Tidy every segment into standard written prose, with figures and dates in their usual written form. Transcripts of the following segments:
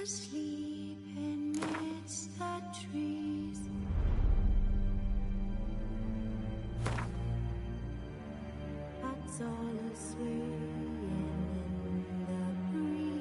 asleep amidst the trees. Bats all a-swaying in the breeze.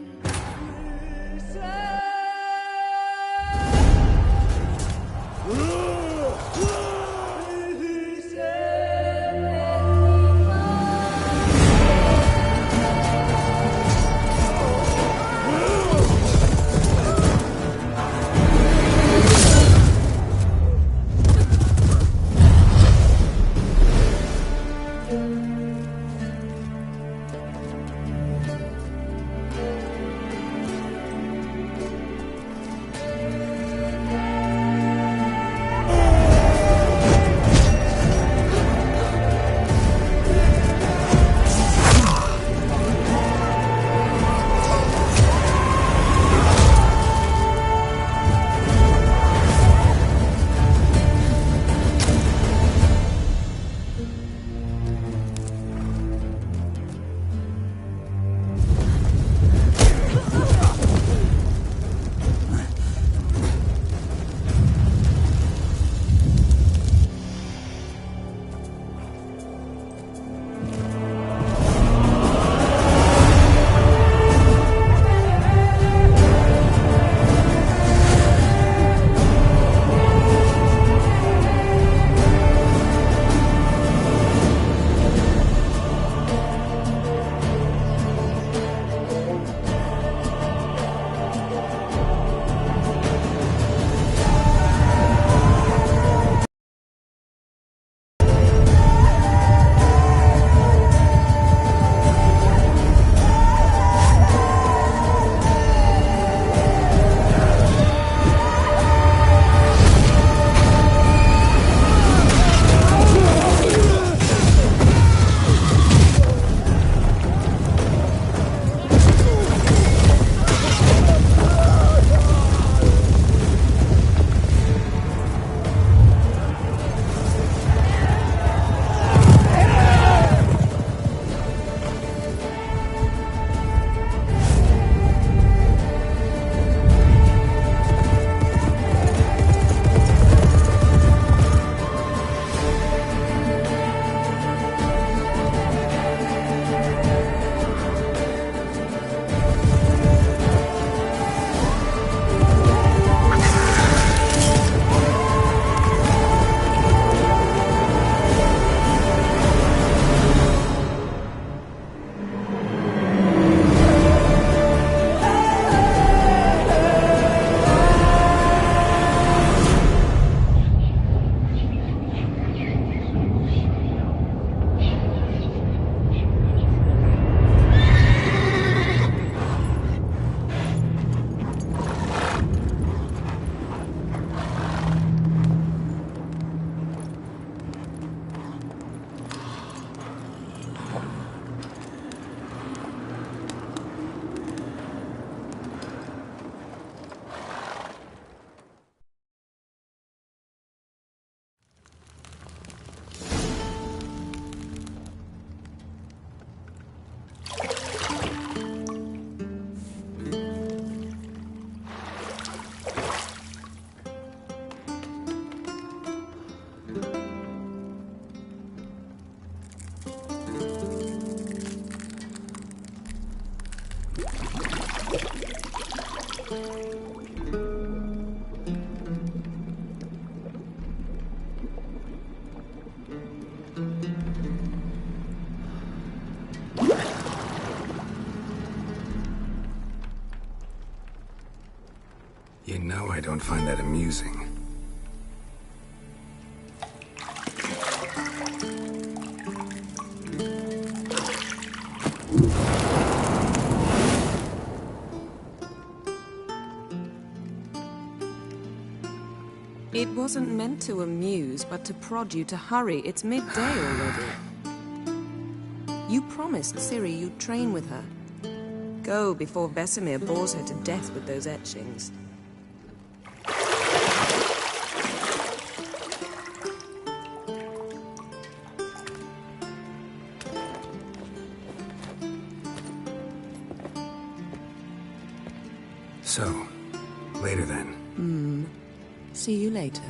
You know I don't find that amusing. It wasn't meant to amuse, but to prod you to hurry. It's midday already. You promised Ciri you'd train with her. Go before Vesemir bores her to death with those etchings. So, later then. See you later.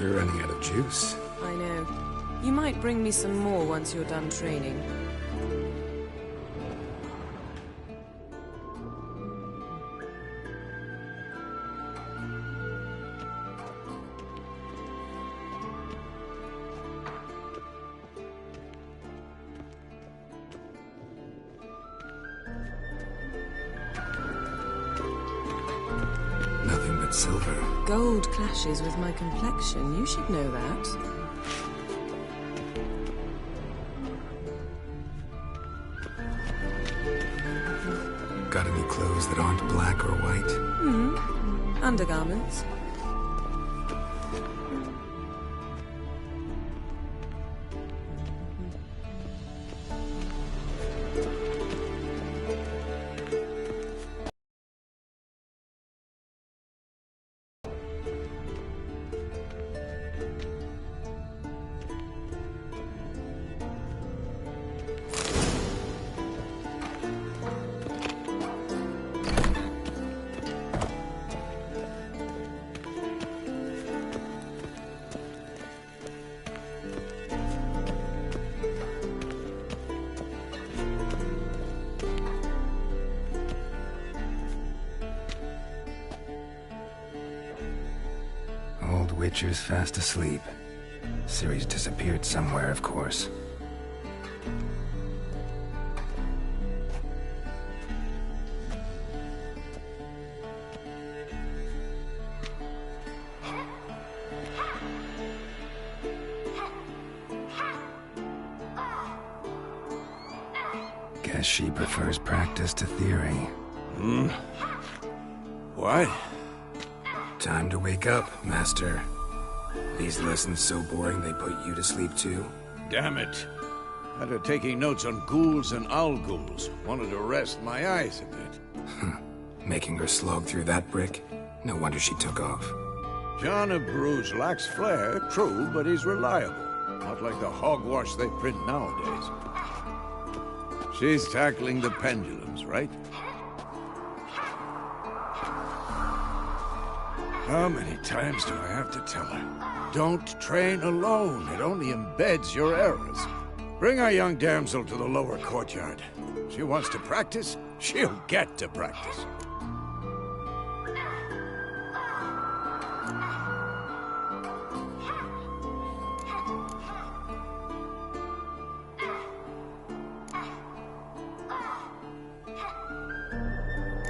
You're running out of juice. I know. You might bring me some more once you're done training. Nothing but silver. Gold clashes with my complexion. You should know that. Got any clothes that aren't black or white? Undergarments. Old Witcher's fast asleep. Ciri's disappeared somewhere, of course. Guess she prefers practice to theory. What? Time to wake up, Master. These lessons so boring they put you to sleep too? Damn it. Had her taking notes on ghouls and owl ghouls. Wanted to rest my eyes a bit. Making her slog through that brick? No wonder she took off. John of Bruges lacks flair, true, but he's reliable. Not like the hogwash they print nowadays. She's tackling the pendulums, right? How many times do I have to tell her? Don't train alone. It only embeds your errors. Bring our young damsel to the lower courtyard. She wants to practice, she'll get to practice.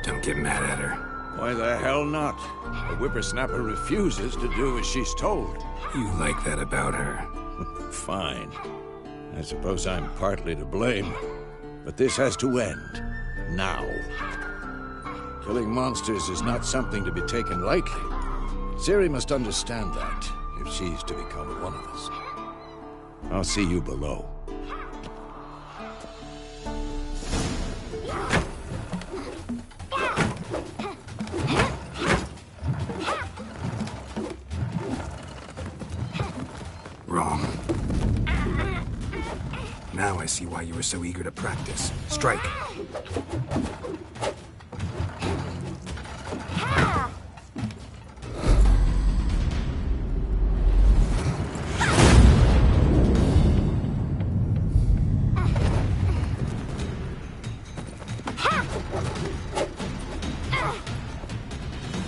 Don't get mad at her. Why the hell not? The whippersnapper refuses to do as she's told. You like that about her. Fine. I suppose I'm partly to blame. But this has to end. Now. Killing monsters is not something to be taken lightly. Ciri must understand that, if she's to become one of us. I'll see you below. Now I see why you were so eager to practice. Strike.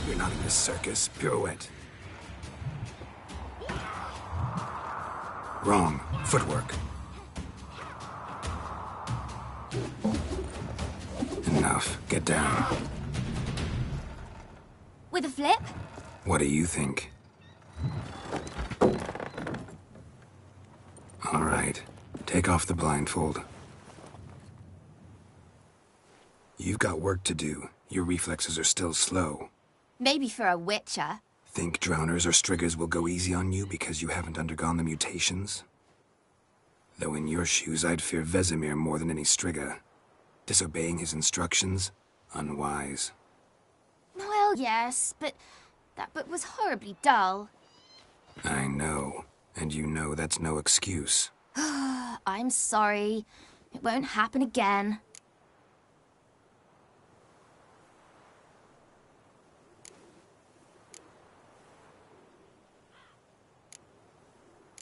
You're not in this circus. Pirouette. Wrong. Footwork. Enough. Get down. With a flip? What do you think? All right. Take off the blindfold. You've got work to do. Your reflexes are still slow. Maybe for a witcher. Think drowners or striggers will go easy on you because you haven't undergone the mutations? Though in your shoes, I'd fear Vesemir more than any strigger. Disobeying his instructions? Unwise. Well, yes, but that book was horribly dull. I know. And you know that's no excuse. I'm sorry. It won't happen again.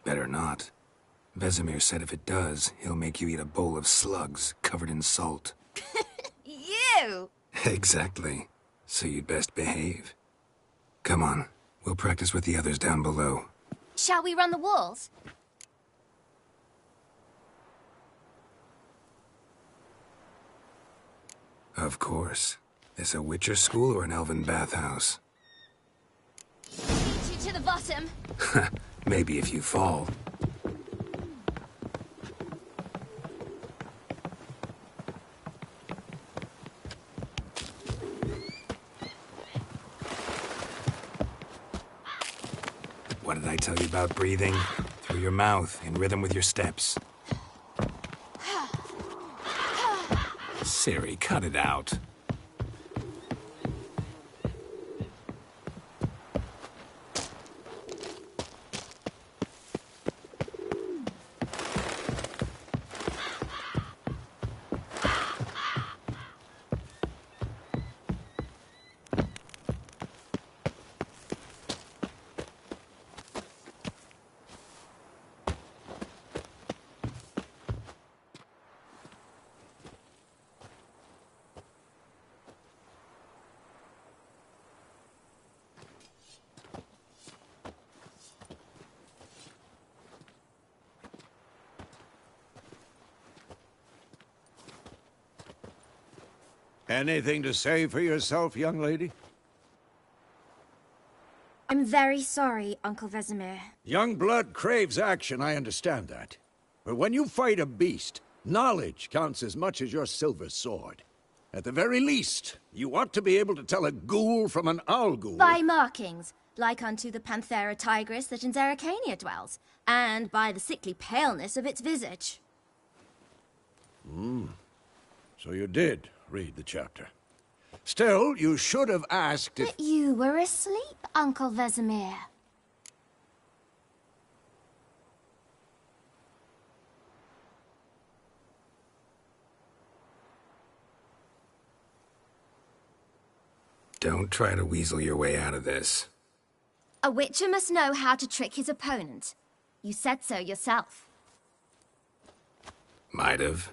Better not. Vesemir said if it does, he'll make you eat a bowl of slugs covered in salt. You! Exactly. So you'd best behave. Come on. We'll practice with the others down below. Shall we run the walls? Of course. This a Witcher school or an elven bathhouse? Beat you to the bottom. Maybe if you fall. What did I tell you about breathing? Through your mouth, in rhythm with your steps. Ciri, cut it out. Anything to say for yourself, young lady? I'm very sorry, Uncle Vesemir. Young blood craves action, I understand that. But when you fight a beast, knowledge counts as much as your silver sword. At the very least, you ought to be able to tell a ghoul from an owl ghoul. By markings, like unto the Panthera tigris that in Zerrikania dwells, and by the sickly paleness of its visage. So you did read the chapter. Still, you should have asked if... But you were asleep, Uncle Vesemir. Don't try to weasel your way out of this. A witcher must know how to trick his opponent. You said so yourself. Might have.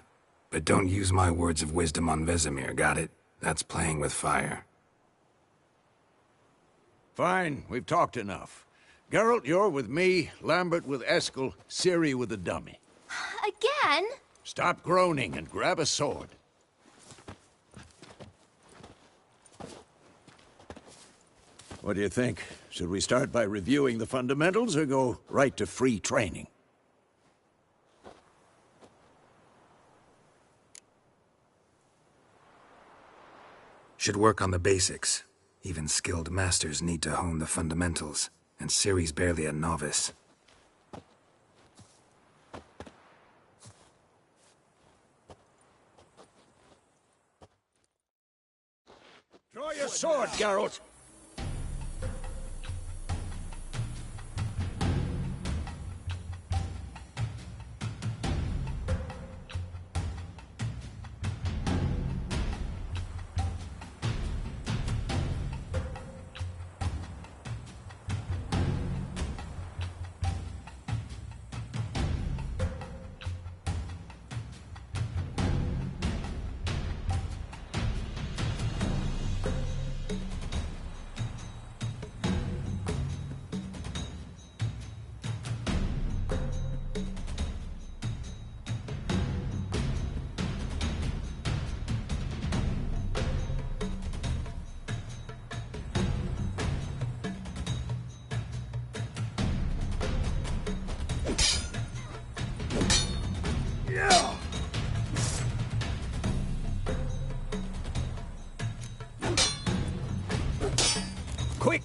But don't use my words of wisdom on Vesemir, got it? That's playing with fire. Fine, we've talked enough. Geralt, you're with me, Lambert with Eskel, Ciri with the dummy. Again? Stop groaning and grab a sword. What do you think? Should we start by reviewing the fundamentals or go right to free training? Should work on the basics. Even skilled masters need to hone the fundamentals, and Ciri's barely a novice. Draw your sword, Geralt!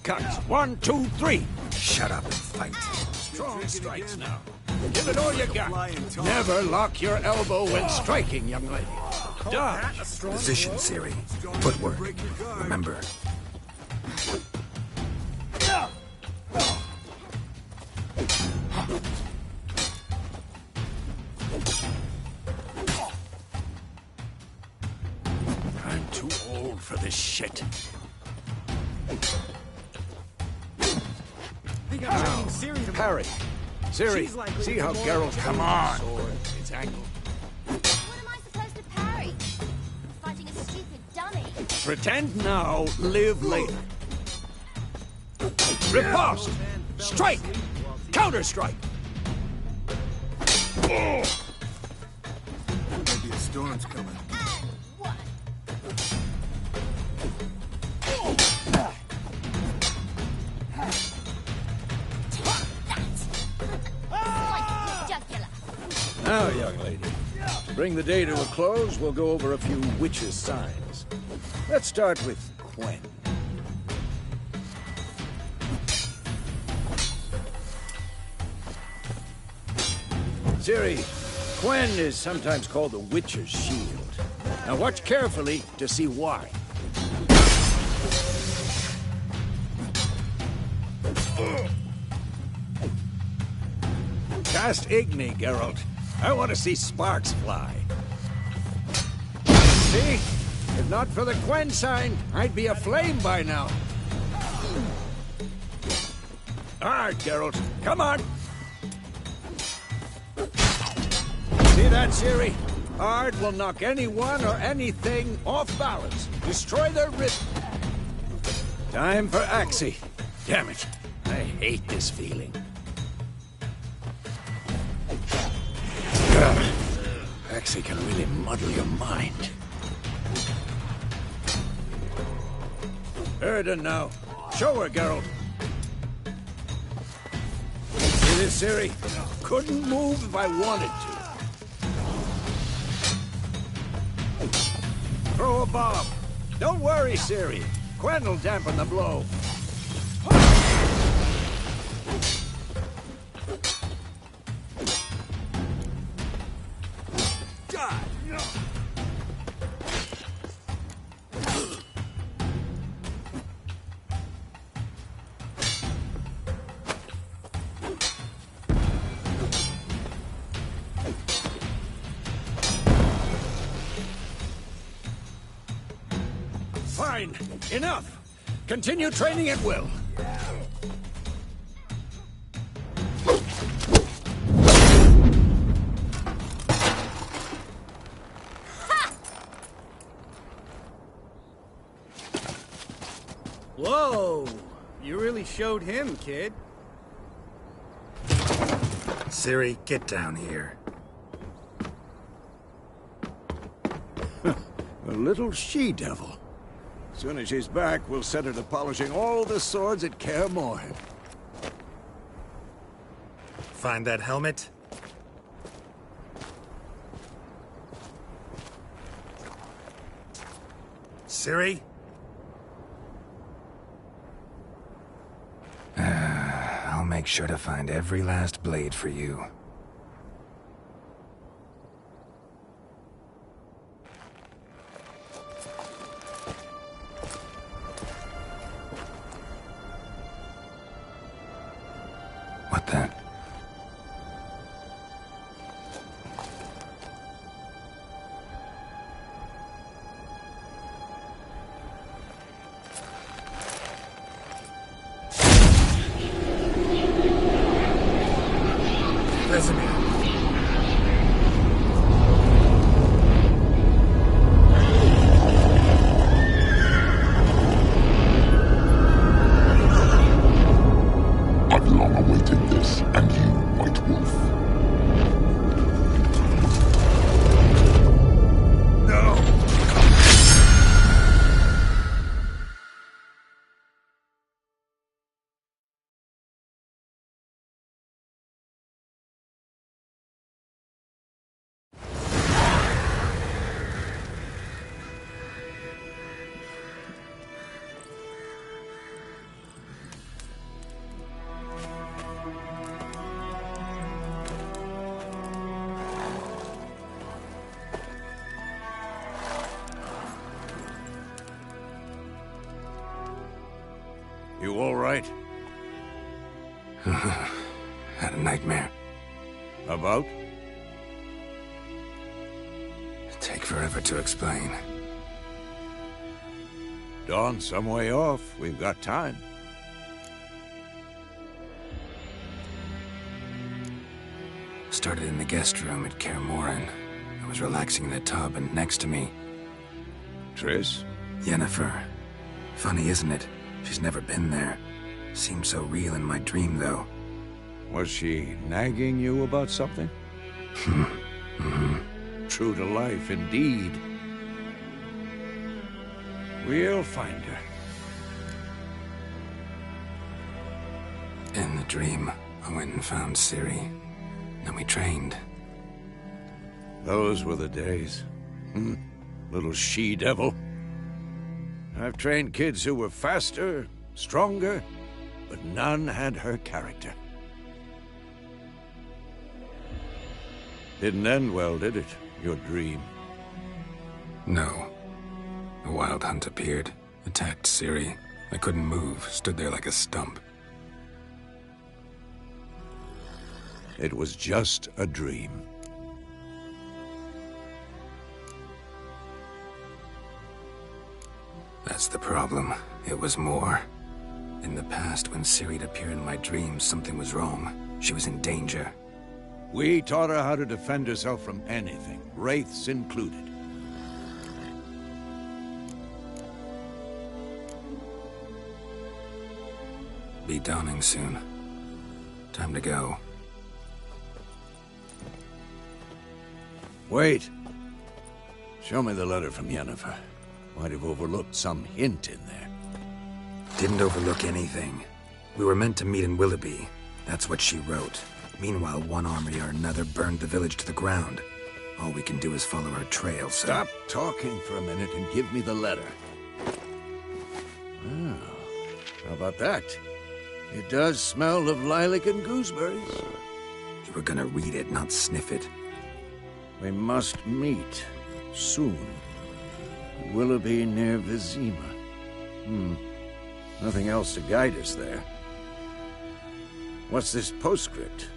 uppercuts. 1, 2, 3. Shut up and fight. Strong strikes now. Give it all you got. Never lock your elbow when striking, young lady. Dodge. Position, Ciri. Footwork. Remember. I'm too old for this shit. Parry. Ciri, see how Geralt... Come on! It's angled. What am I supposed to parry? I'm fighting a stupid dummy. Pretend now, live later. Riposte! Strike! Counter-strike! Maybe a storm's coming. What? Now, young lady, to bring the day to a close, we'll go over a few witches' signs. Let's start with Quen. Ciri, Quen is sometimes called the Witcher's Shield. Now watch carefully to see why. Cast Igni, Geralt. I want to see sparks fly. See? If not for the Quen sign, I'd be aflame by now. Hard, Geralt. Come on! See that, Ciri? Hard will knock anyone or anything off balance. Destroy their rhythm. Time for Axii. Damn it. I hate this feeling. Axii can really muddle your mind. Erden now. Show her, Geralt. See this, Ciri? Couldn't move if I wanted to. Throw a bomb. Don't worry, Ciri. Quen will dampen the blow. Fine. Enough. Continue training at will. Whoa! You really showed him, kid. Ciri, get down here. A little she-devil. As soon as she's back, we'll set her to polishing all the swords at Kaer Morhen. Find that helmet? Ciri? I'll make sure to find every last blade for you. What then? Vesemir. I've long awaited this. right? Had a nightmare. About? Take forever to explain. Dawn's some way off. We've got time. Started in the guest room at Kaer Morhen. I was relaxing in the tub, and next to me, Triss? Yennefer. Funny, isn't it? She's never been there. Seemed so real in my dream, though. Was she nagging you about something? True to life, indeed. We'll find her. In the dream, I went and found Ciri. Then we trained. Those were the days. Little she-devil. I've trained kids who were faster, stronger, but none had her character. Didn't end well, did it? Your dream? No. A wild hunt appeared, attacked Ciri. I couldn't move, stood there like a stump. It was just a dream. That's the problem. It was more. In the past, when Ciri'd appear in my dreams, something was wrong. She was in danger. We taught her how to defend herself from anything, wraiths included. Be dawning soon. Time to go. Wait. Show me the letter from Yennefer. Might have overlooked some hint in there. Didn't overlook anything. We were meant to meet in Willoughby. That's what she wrote. Meanwhile, one army or another burned the village to the ground. All we can do is follow her trail, so... Stop talking for a minute and give me the letter. Oh, how about that? It does smell of lilac and gooseberries. You were gonna read it, not sniff it. We must meet. Soon. Willoughby near Vizima. Nothing else to guide us there. What's this postscript?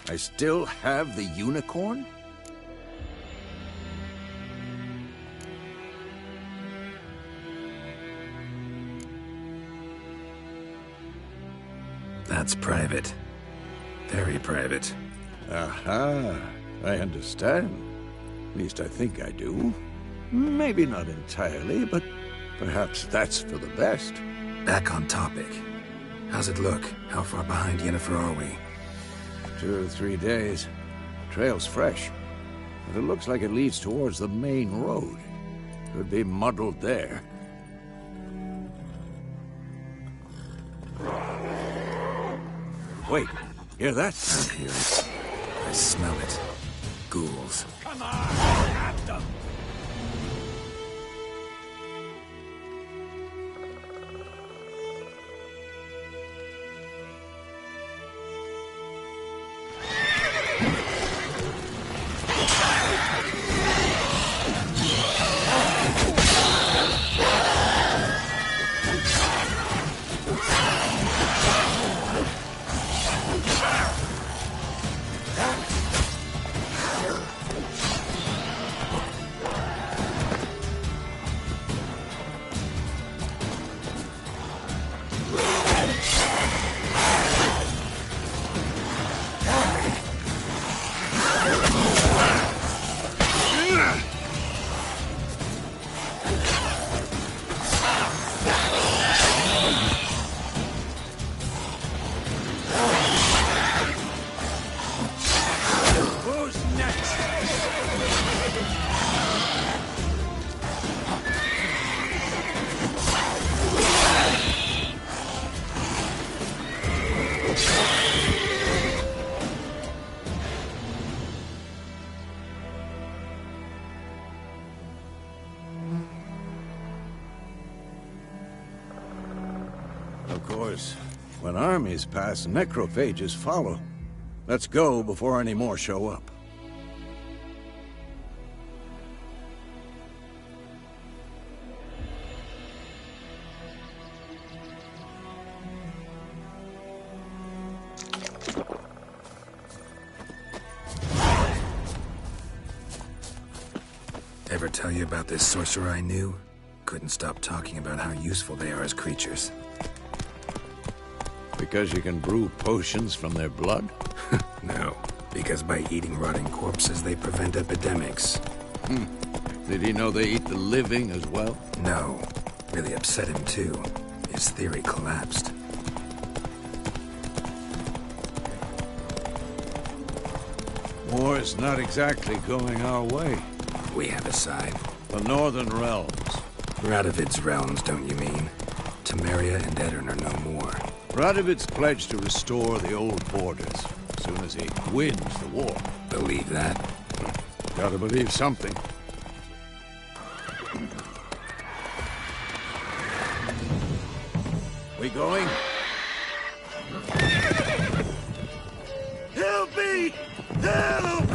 I still have the unicorn? That's private. Very private. Aha, I understand. At least I think I do. Maybe not entirely, but perhaps that's for the best. Back on topic. How's it look? How far behind Yennefer are we? 2 or 3 days. Trail's fresh, but it looks like it leads towards the main road. Could be muddled there. Wait, hear that? I hear it. I smell it. Ghouls. Come on, at them! Of course, when armies pass, necrophages follow. Let's go before any more show up. ever tell you about this sorcerer I knew? Couldn't stop talking about how useful they are as creatures. Because you can brew potions from their blood? No, because by eating rotting corpses, they prevent epidemics. Did he know they eat the living as well? No. Really upset him, too. His theory collapsed. War's not exactly going our way. We have a side. The Northern Realms. Radovid's realms, don't you mean? Temeria and Edirn are no more. Radovid's pledged to restore the old borders as soon as he wins the war. Believe that? Gotta believe something. We going? Help me! Help!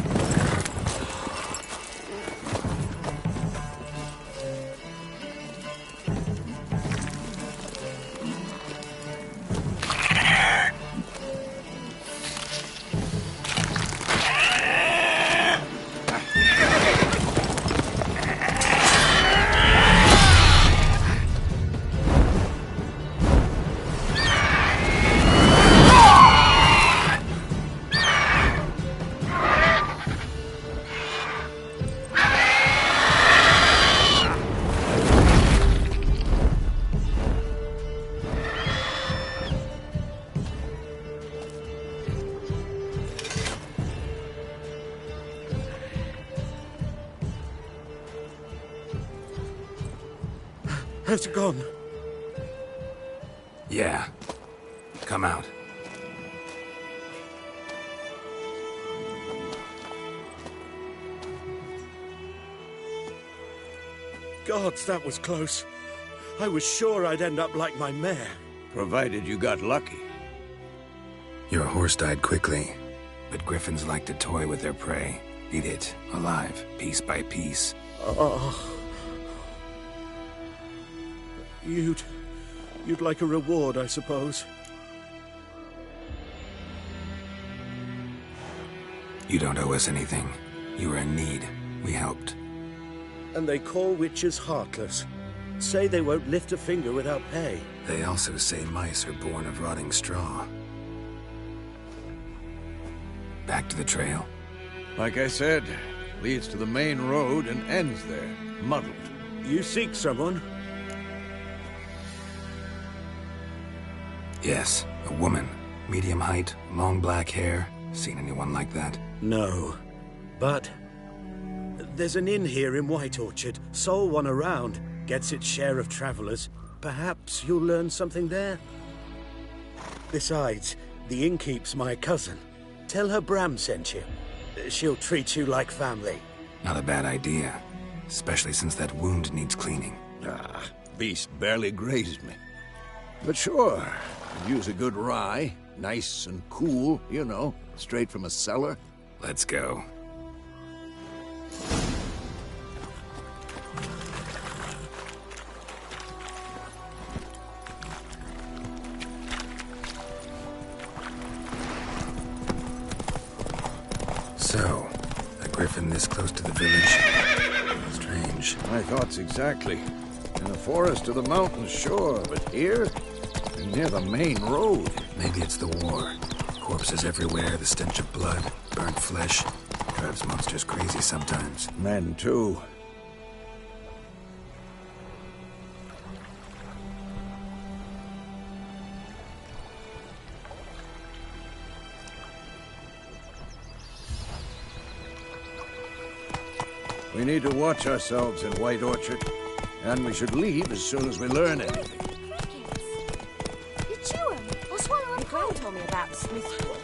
Has it gone? Yeah. Come out. Gods, that was close. I was sure I'd end up like my mare. Provided you got lucky. Your horse died quickly, but griffins like to toy with their prey. Eat it, alive, piece by piece. Oh. You'd like a reward, I suppose. You don't owe us anything. You were in need. We helped. And they call witches heartless. Say they won't lift a finger without pay. They also say mice are born of rotting straw. Back to the trail? Like I said, leads to the main road and ends there, muddled. You seek someone? Yes, a woman. Medium height, long black hair. Seen anyone like that? No. But there's an inn here in White Orchard. Sole one around. Gets its share of travelers. Perhaps you'll learn something there? Besides, the innkeep's my cousin. Tell her Bram sent you. She'll treat you like family. Not a bad idea. Especially since that wound needs cleaning. Ah, beast barely grazed me. But sure, could use a good rye. Nice and cool, you know, straight from a cellar. Let's go. So, a griffin this close to the village? Strange. My thoughts exactly. In the forest or the mountains, sure, but here? Near the main road. Maybe it's the war. Corpses everywhere, the stench of blood, burnt flesh. Drives monsters crazy sometimes. Men, too. We need to watch ourselves in White Orchard. And we should leave as soon as we learn anything. You chew 'em, or swallow 'em. Your gran told me about the Smith's boy.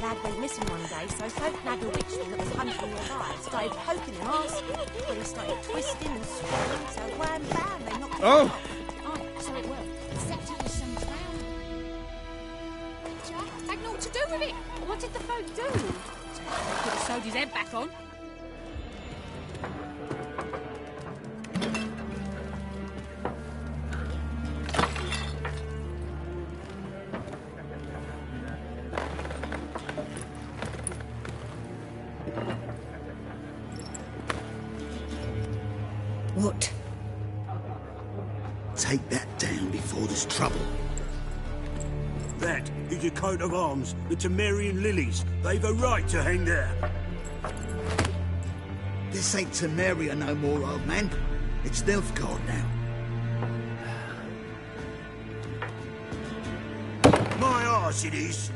Lad went missing one day, so folk nagged a witchman that was hunting nearby. Started poking him, asking. But he started twisting and swallowing, so wham bam, they knocked him Oh! off. Oh, so it worked. Except it was some clown. Jack had naught to do with it. What did the folk do? They could have sewed his head back on. What? Take that down before there's trouble. That is a coat of arms, the Temerian lilies. They've a right to hang there. This ain't Temeria no more, old man. It's Nilfgaard now. My arse it is.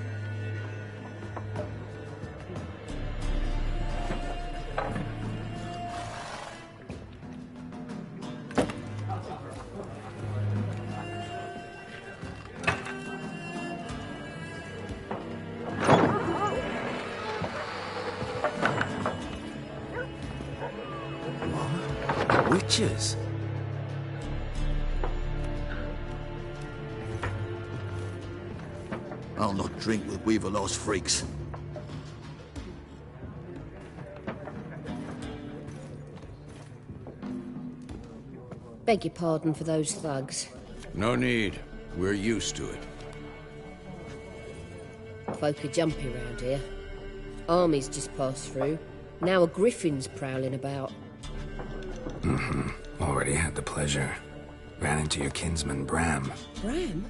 Witches? I'll not drink with Weaverlost freaks. Beg your pardon for those thugs. No need. We're used to it. Folk are jumpy round here. Armies just passed through. Now a griffin's prowling about. Already had the pleasure. Ran into your kinsman, Bram. Bram?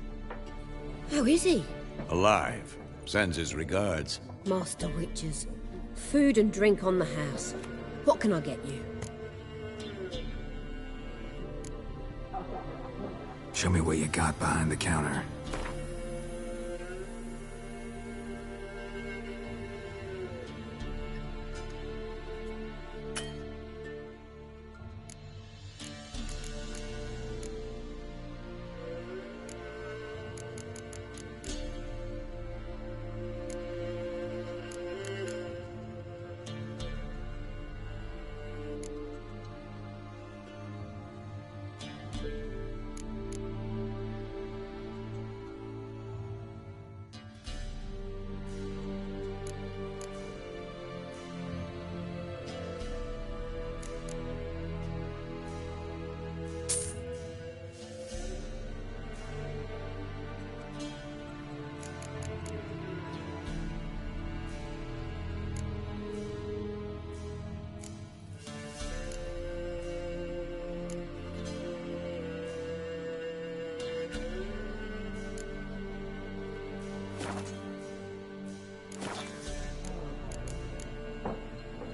How is he? Alive. Sends his regards. Master Witches. Food and drink on the house. What can I get you? Show me what you got behind the counter.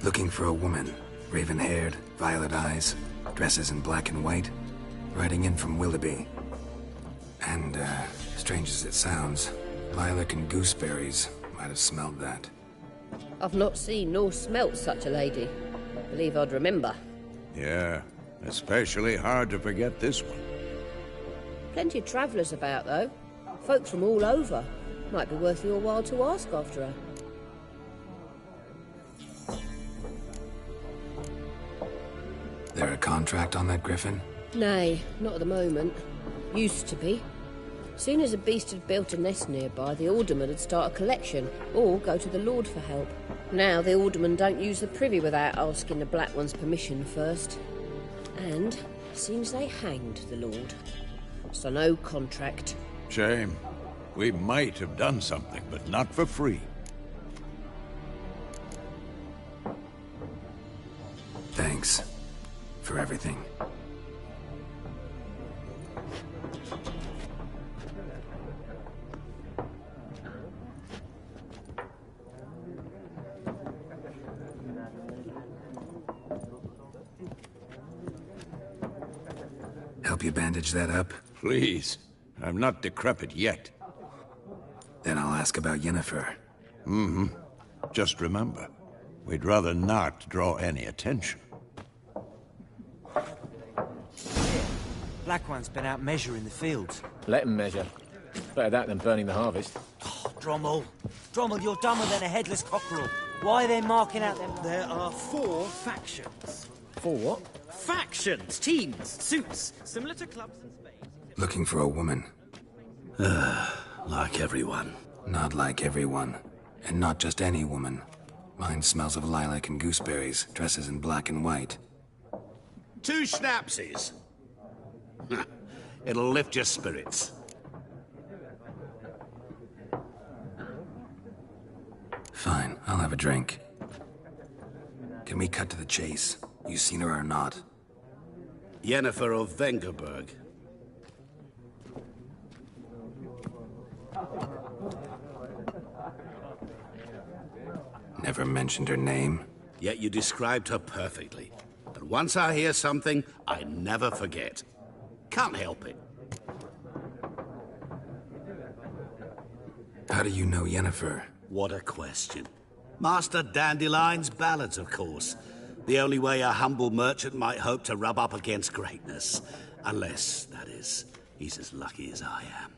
Looking for a woman. Raven-haired, violet eyes, dresses in black and white. Riding in from Willoughby. And, strange as it sounds, lilac and gooseberries might have smelled that. I've not seen nor smelt such a lady. Believe I'd remember. Yeah, especially hard to forget this one. Plenty of travellers about, though. Folk from all over. Might be worth your while to ask after her. There a contract on that griffin? Nay, not at the moment. Used to be. Soon as a beast had built a nest nearby, the alderman would start a collection, or go to the Lord for help. Now the aldermen don't use the privy without asking the Black One's permission first. And seems they hanged the Lord. So no contract. Shame. We might have done something, but not for free. Thanks. For everything. Help you bandage that up? Please. I'm not decrepit yet. Then I'll ask about Yennefer. Mm-hmm. Just remember, we'd rather not draw any attention. Black One's been out measuring the fields. Let him measure. Better that than burning the harvest. Oh, Drommel. Drommel, you're dumber than a headless cockerel. Why are they marking out them? There are 4 factions. 4 what? Factions, teams, suits, similar to clubs in Spain. Looking for a woman. Like everyone. Not like everyone. And not just any woman. Mine smells of lilac and gooseberries, dresses in black and white. 2 schnapsies. It'll lift your spirits. Fine, I'll have a drink. Can we cut to the chase? You seen her or not? Yennefer of Vengerberg. Never mentioned her name. Yet you described her perfectly. And once I hear something, I never forget. Can't help it. How do you know Yennefer? What a question. Master Dandelion's ballads, of course. The only way a humble merchant might hope to rub up against greatness. Unless, that is, he's as lucky as I am.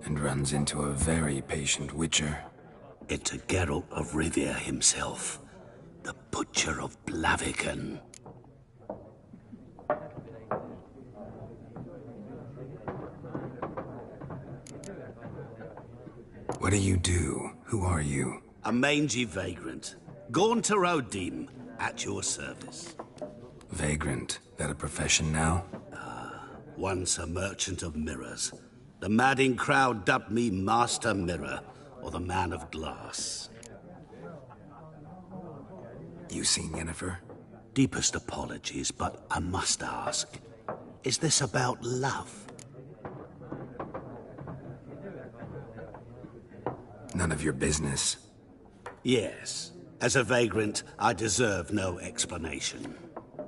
And runs into a very patient witcher. Into Geralt of Rivia himself. The Butcher of Blaviken. What do you do? Who are you? A mangy vagrant. Gaunter O'Dim, at your service. Vagrant? That a profession now? Once a merchant of mirrors. The madding crowd dubbed me Master Mirror, or the Man of Glass. You seen Yennefer? Deepest apologies, but I must ask. Is this about love? None of your business. Yes. As a vagrant, I deserve no explanation.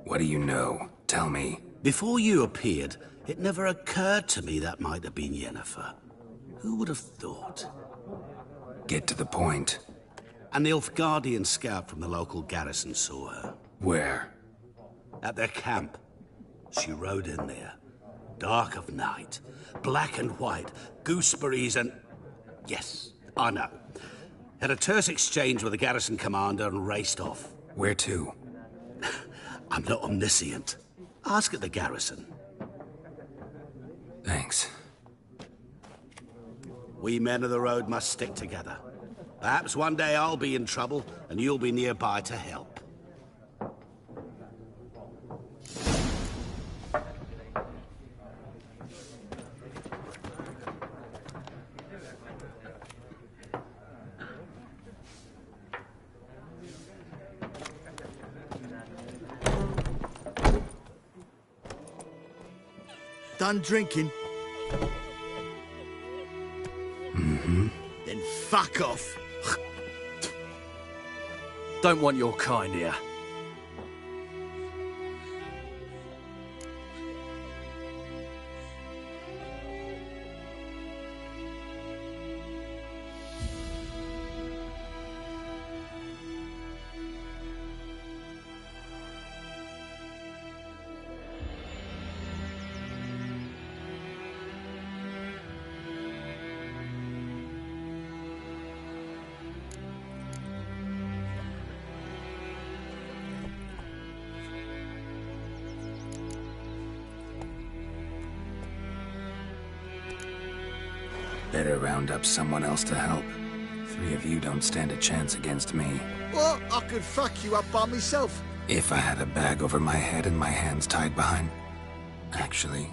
What do you know? Tell me. Before you appeared, it never occurred to me that might have been Yennefer. Who would have thought? Get to the point. An Nilfgaardian scout from the local garrison saw her. Where? At their camp. She rode in there. Dark of night. Black and white. Gooseberries and... Yes, I know. Had a terse exchange with the garrison commander and raced off. Where to? I'm not omniscient. Ask at the garrison. Thanks. We men of the road must stick together. Perhaps one day I'll be in trouble and you'll be nearby to help. Done drinking? Mm-hmm. Then fuck off. Don't want your kind here. Better round up someone else to help. 3 of you don't stand a chance against me. What? I could fuck you up by myself. If I had a bag over my head and my hands tied behind... Actually,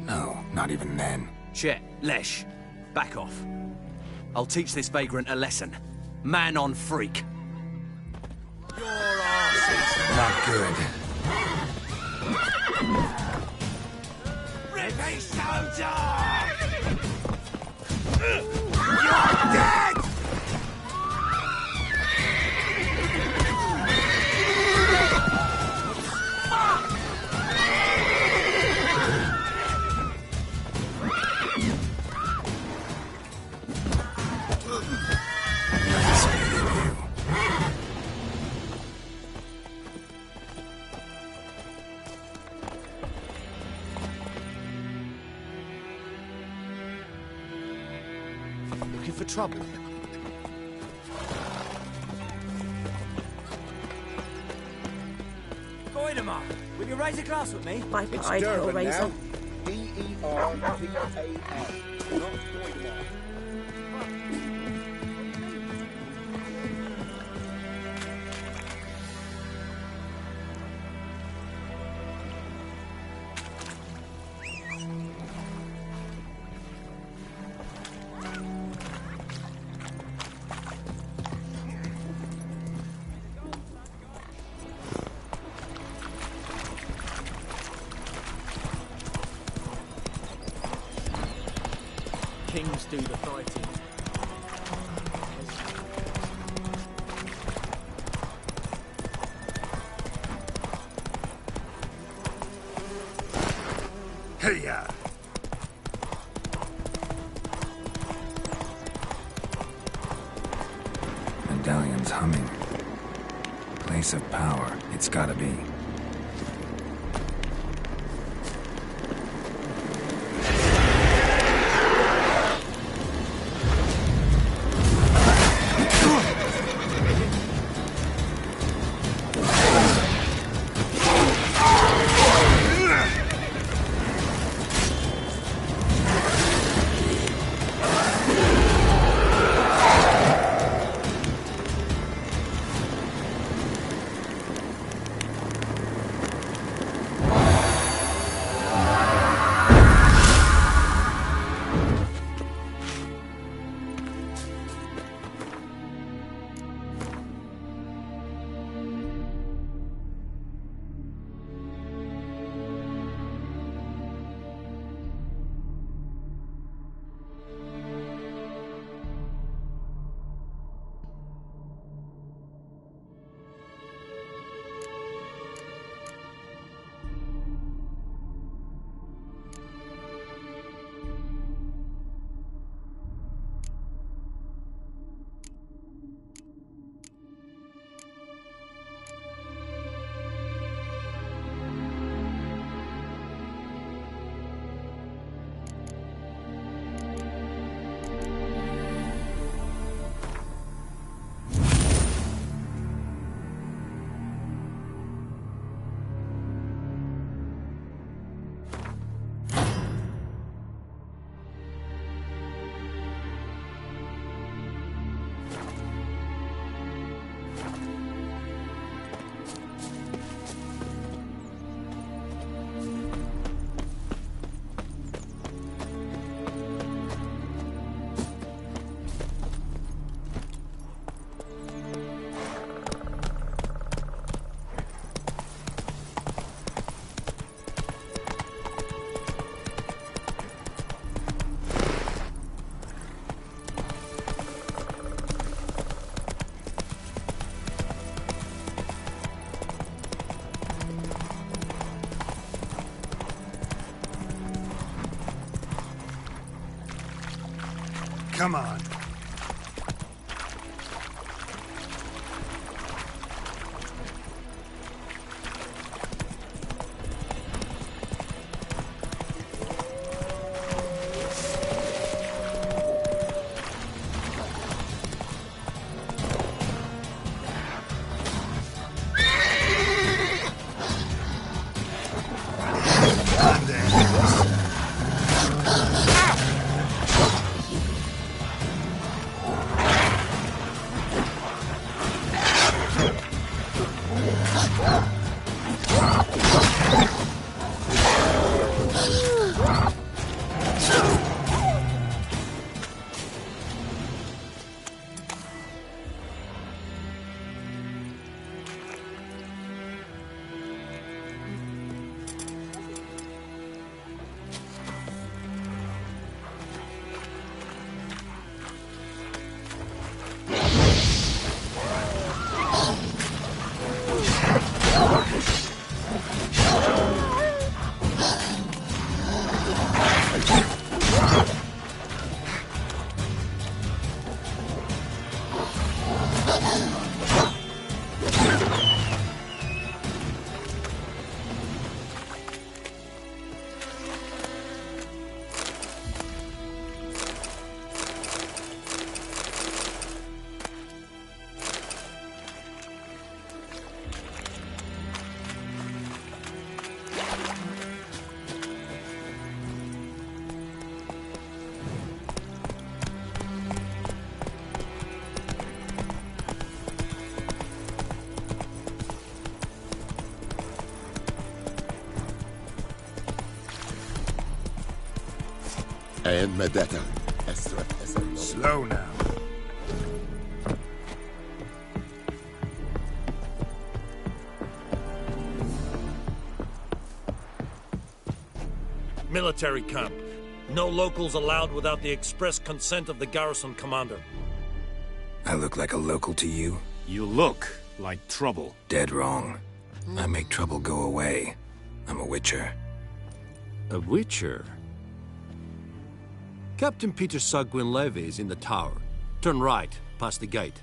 no, not even then. Shit, Lesh. Back off. I'll teach this vagrant a lesson. Man on freak. Your arse is not good. Rippy soldier! You're dead! Looking for trouble? Goidemar, will you raise a glass with me? My pride, Hellraiser. Dervanar. Not Goidemar. Let's do the fighting. Hey-ya! Medallion's humming. Place of power. It's gotta be. Come on. And Medetta. Slow now. Military camp. No locals allowed without the express consent of the garrison commander. I look like a local to you? You look like trouble. Dead wrong. I make trouble go away. I'm a witcher. A witcher? Captain Peter Saar Gwynleve is in the tower. Turn right, past the gate.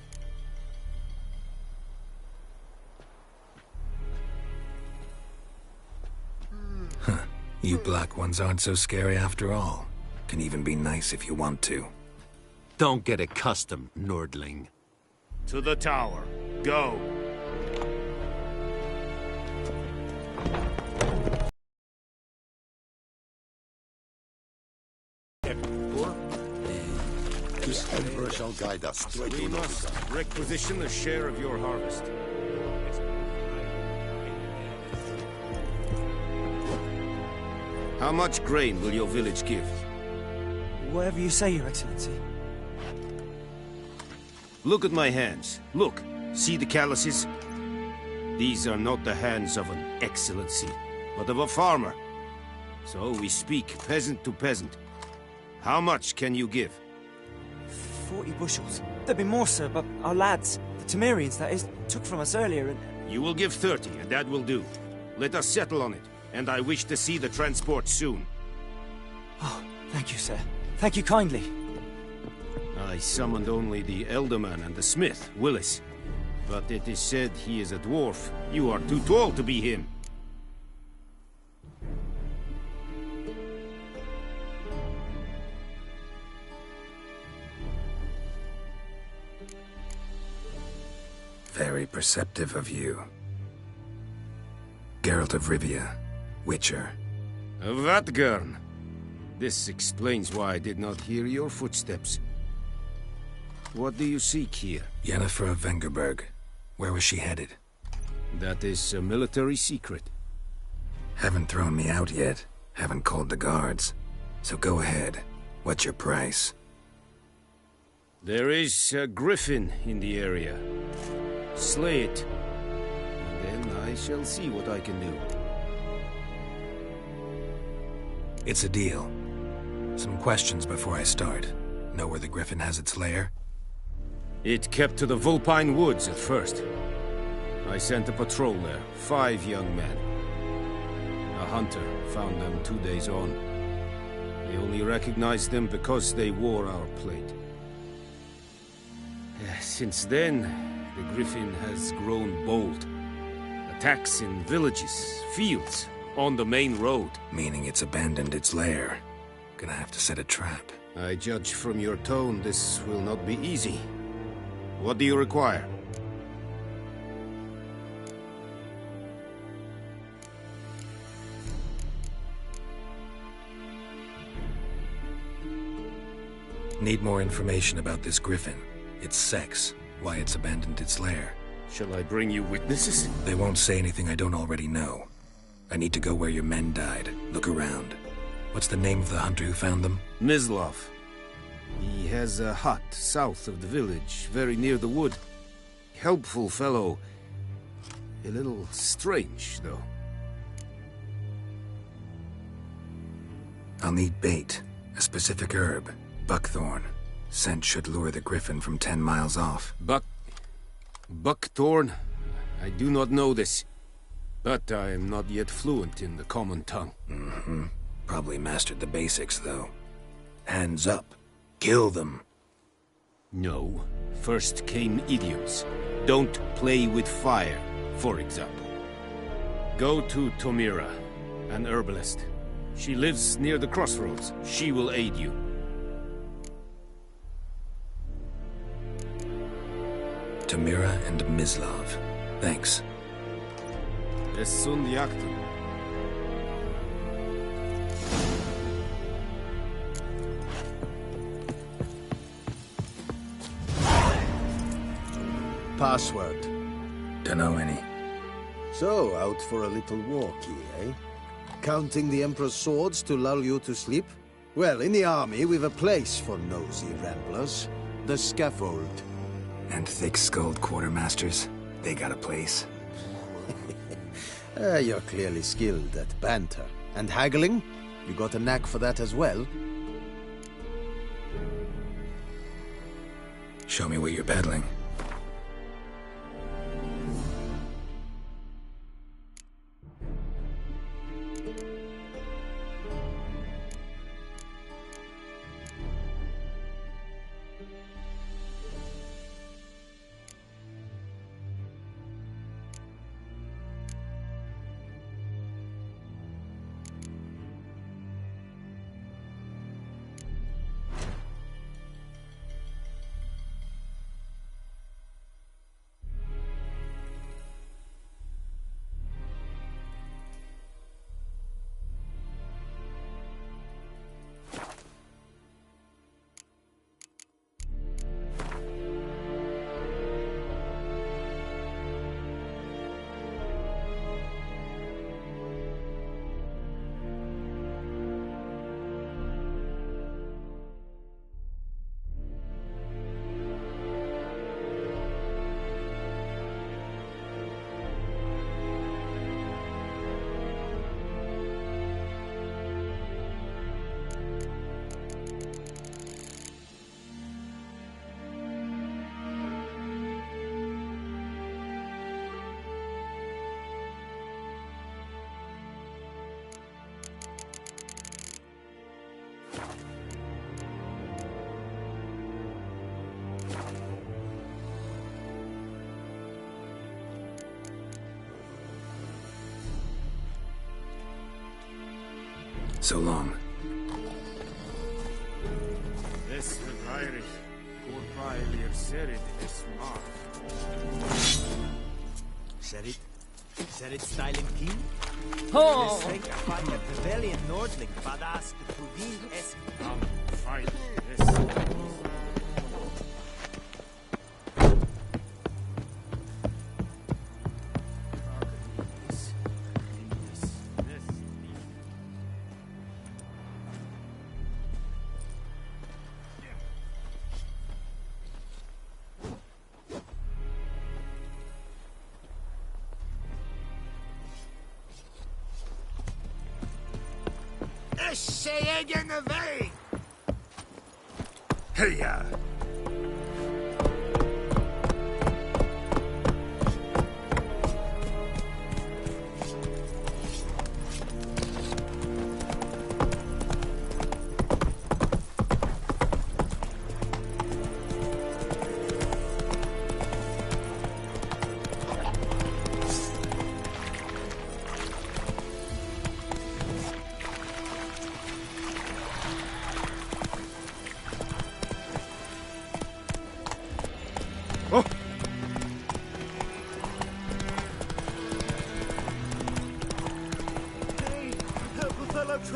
Huh. You black ones aren't so scary after all. Can even be nice if you want to. Don't get accustomed, Nordling. To the tower. Go. This Emperor shall guide us straight We to must requisition a share of your harvest. How much grain will your village give? Whatever you say, Your Excellency. Look at my hands. Look. See the calluses? These are not the hands of an excellency, but of a farmer. So we speak peasant to peasant. How much can you give? 40 bushels. There'd be more, sir, but our lads, the Temerians, that is, took from us earlier and... You will give 30, and that will do. Let us settle on it, and I wish to see the transport soon. Oh, thank you, sir. Thank you kindly. I summoned only the Elderman and the smith, Willis. But it is said he is a dwarf. You are too tall to be him. Very perceptive of you. Geralt of Rivia, Witcher. Vatgern. This explains why I did not hear your footsteps. What do you seek here? Yennefer of Vengerberg. Where was she headed? That is a military secret. Haven't thrown me out yet. Haven't called the guards. So go ahead. What's your price? There is a griffin in the area. Slay it. And then I shall see what I can do. It's a deal. Some questions before I start. Know where the griffin has its lair? It kept to the Vulpine Woods at first. I sent a patrol there, 5 young men. A hunter found them 2 days on. They only recognized them because they wore our plate. Since then, the griffin has grown bold. Attacks in villages, fields, on the main road. Meaning it's abandoned its lair. Gonna have to set a trap. I judge from your tone this will not be easy. What do you require? Need more information about this griffin. Its sex, why it's abandoned its lair. Shall I bring you witnesses? They won't say anything I don't already know. I need to go where your men died. Look around. What's the name of the hunter who found them? Mislav. He has a hut south of the village, very near the wood. Helpful fellow. A little strange, though. I'll need bait. A specific herb. Buckthorn. Scent should lure the griffin from 10 miles off. Buckthorn? I do not know this. But I am not yet fluent in the common tongue. Mm-hmm. Probably mastered the basics, though. Hands up. Kill them. No. First came idioms. Don't play with fire, for example. Go to Tomira, an herbalist. She lives near the crossroads. She will aid you. Tomira and Mislav. Thanks. Esund Yakten. Password. Dunno any. So, out for a little walk here, eh? Counting the Emperor's swords to lull you to sleep? Well, in the army, we've a place for nosy ramblers. The scaffold. And thick-skulled quartermasters. They got a place. You're clearly skilled at banter. And haggling? You got a knack for that as well? Show me what you're battling. So long. Serit styling king? Oh! Fight a Pavilion Nordling, Badass, the Pudin es. Fight. Hey-ya!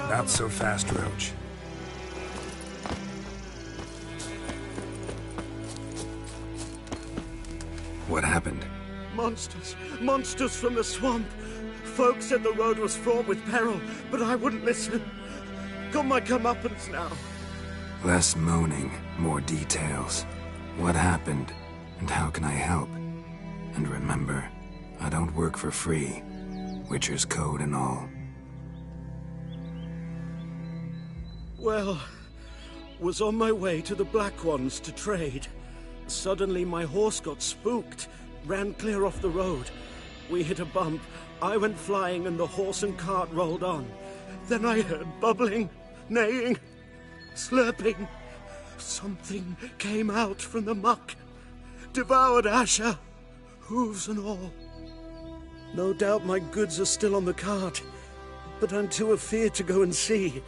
Not so fast, Roach. What happened? Monsters! Monsters from the swamp! Folk said the road was fraught with peril, but I wouldn't listen. Got my comeuppance now. Less moaning, more details. What happened, and how can I help? And remember, I don't work for free. Witcher's code and all. Well, was on my way to the Black Ones to trade. Suddenly my horse got spooked, ran clear off the road. We hit a bump, I went flying and the horse and cart rolled on. Then I heard bubbling, neighing, slurping. Something came out from the muck, devoured Asher, hooves and all. No doubt my goods are still on the cart, but I'm too afeard to go and see.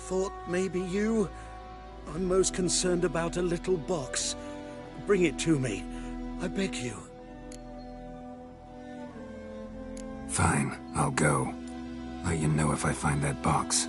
Thought maybe you. I'm most concerned about a little box. Bring it to me. I beg you. Fine, I'll go. Let you know if I find that box.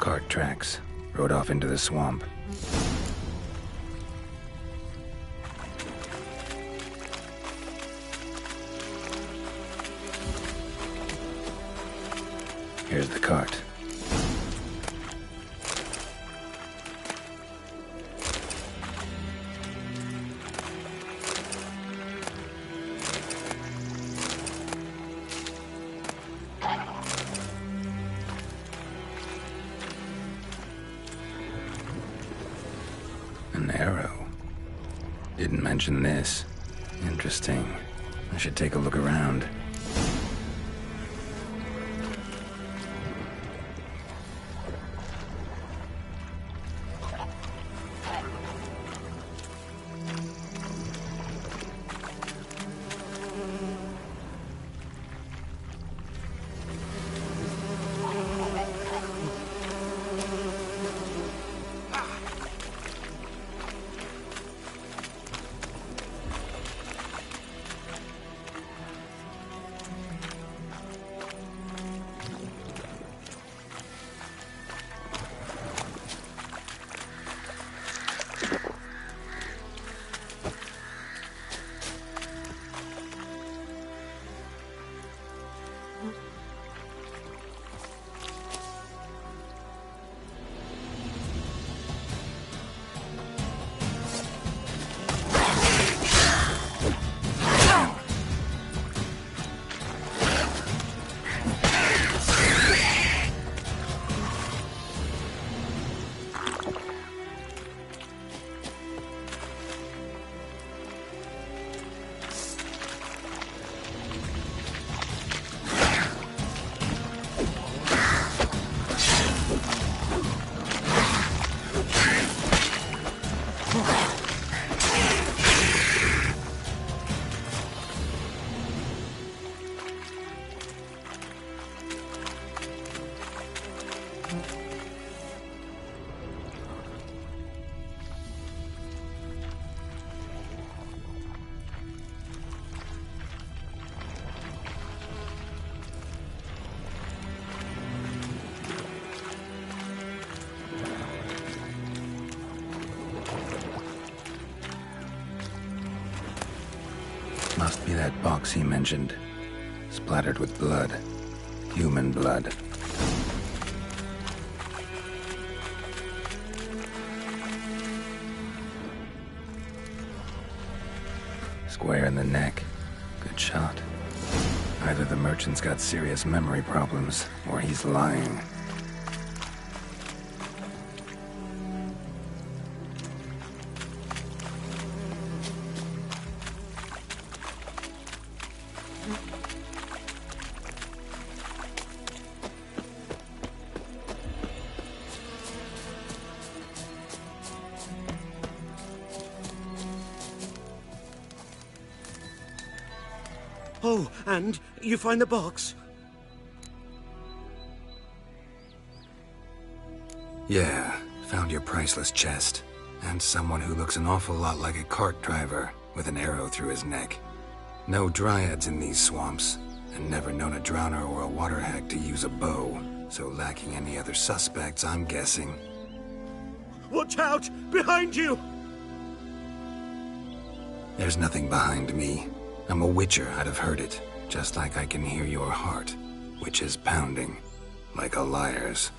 Cart tracks. Rode off into the swamp. Here's the cart. An arrow. Didn't mention this. Interesting. I should take a look around. Must be that box he mentioned. Splattered with blood. Human blood. Square in the neck. Good shot. Either the merchant's got serious memory problems, or he's lying. Oh, and you find the box? Yeah, found your priceless chest. And someone who looks an awful lot like a cart driver, with an arrow through his neck. No dryads in these swamps, and never known a drowner or a water hag to use a bow, so lacking any other suspects, I'm guessing. Watch out! Behind you! There's nothing behind me. I'm a witcher, I'd have heard it, just like I can hear your heart, which is pounding, like a liar's.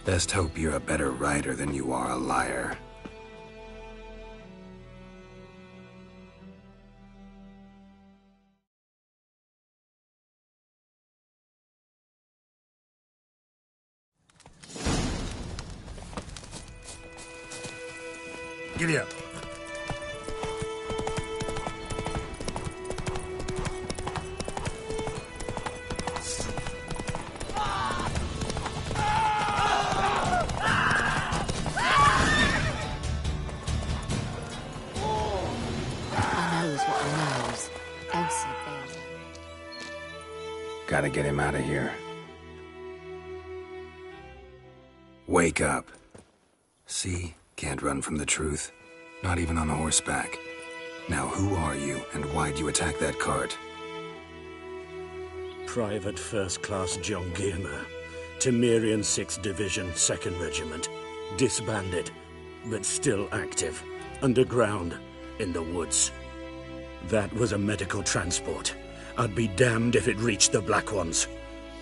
Best hope you're a better rider than you are a liar. Giddy up. Gotta get him out of here. Wake up. See? Can't run from the truth. Not even on horseback. Now who are you, and why'd you attack that cart? Private First Class John Giermer. Temerian 6th Division, 2nd Regiment. Disbanded, but still active. Underground, in the woods. That was a medical transport. I'd be damned if it reached the Black Ones.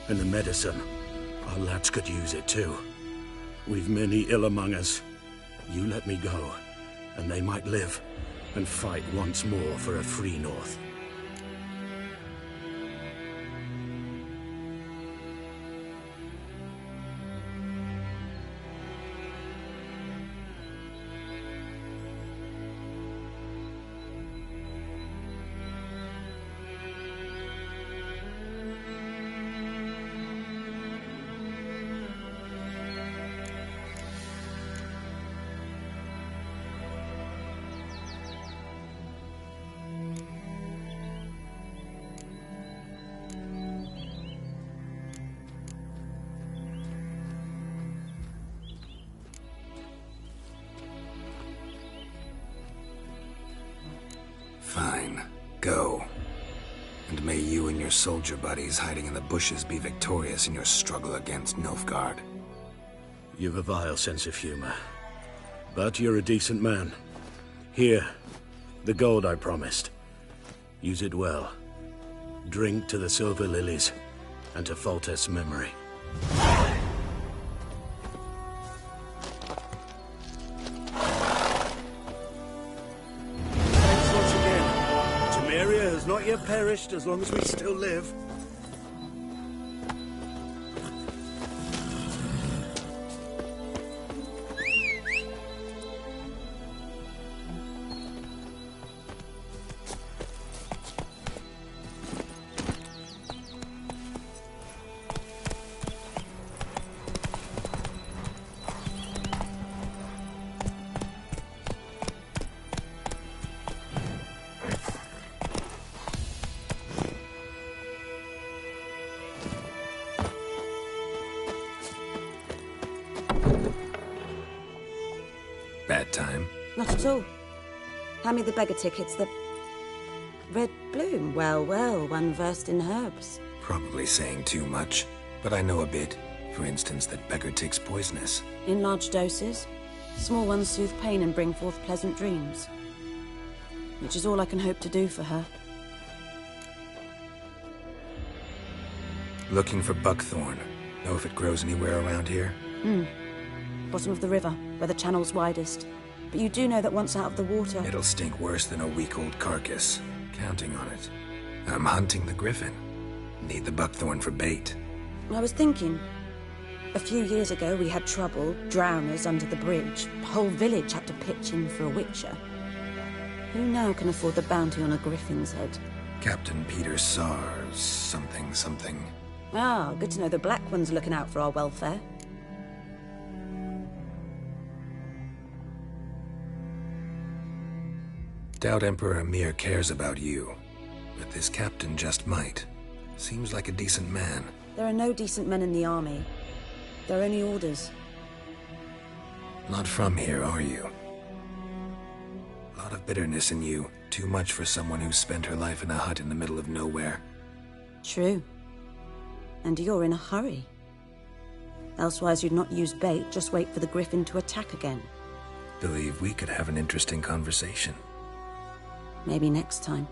And the medicine, our lads could use it too. We've many ill among us. You let me go, and they might live and fight once more for a free North. Fine. Go. And may you and your soldier buddies hiding in the bushes be victorious in your struggle against Nilfgaard. You've a vile sense of humor. But you're a decent man. Here, the gold I promised. Use it well. Drink to the Silver Lilies, and to Foltest's memory. Not yet perished as long as we still live. Bad time? Not at all. Hand me the beggar tickets, the... Red Bloom. Well, well, one versed in herbs. Probably saying too much, but I know a bit. For instance, that beggar tick's poisonous. In large doses. Small ones soothe pain and bring forth pleasant dreams. Which is all I can hope to do for her. Looking for buckthorn. Know if it grows anywhere around here? Bottom of the river, where the channel's widest. But you do know that once out of the water... It'll stink worse than a week-old carcass. Counting on it. I'm hunting the griffin. Need the buckthorn for bait. I was thinking... A few years ago we had trouble, drowners under the bridge. The whole village had to pitch in for a witcher. Who now can afford the bounty on a griffin's head? Captain Peter Sars... something. Ah, good to know the Black One's looking out for our welfare. Doubt Emperor Emir cares about you, but this captain just might. Seems like a decent man. There are no decent men in the army. They're only orders. Not from here, are you? Lot of bitterness in you. Too much for someone who spent her life in a hut in the middle of nowhere. True. And you're in a hurry. Elsewise you'd not use bait, just wait for the griffin to attack again. Believe we could have an interesting conversation. Maybe next time.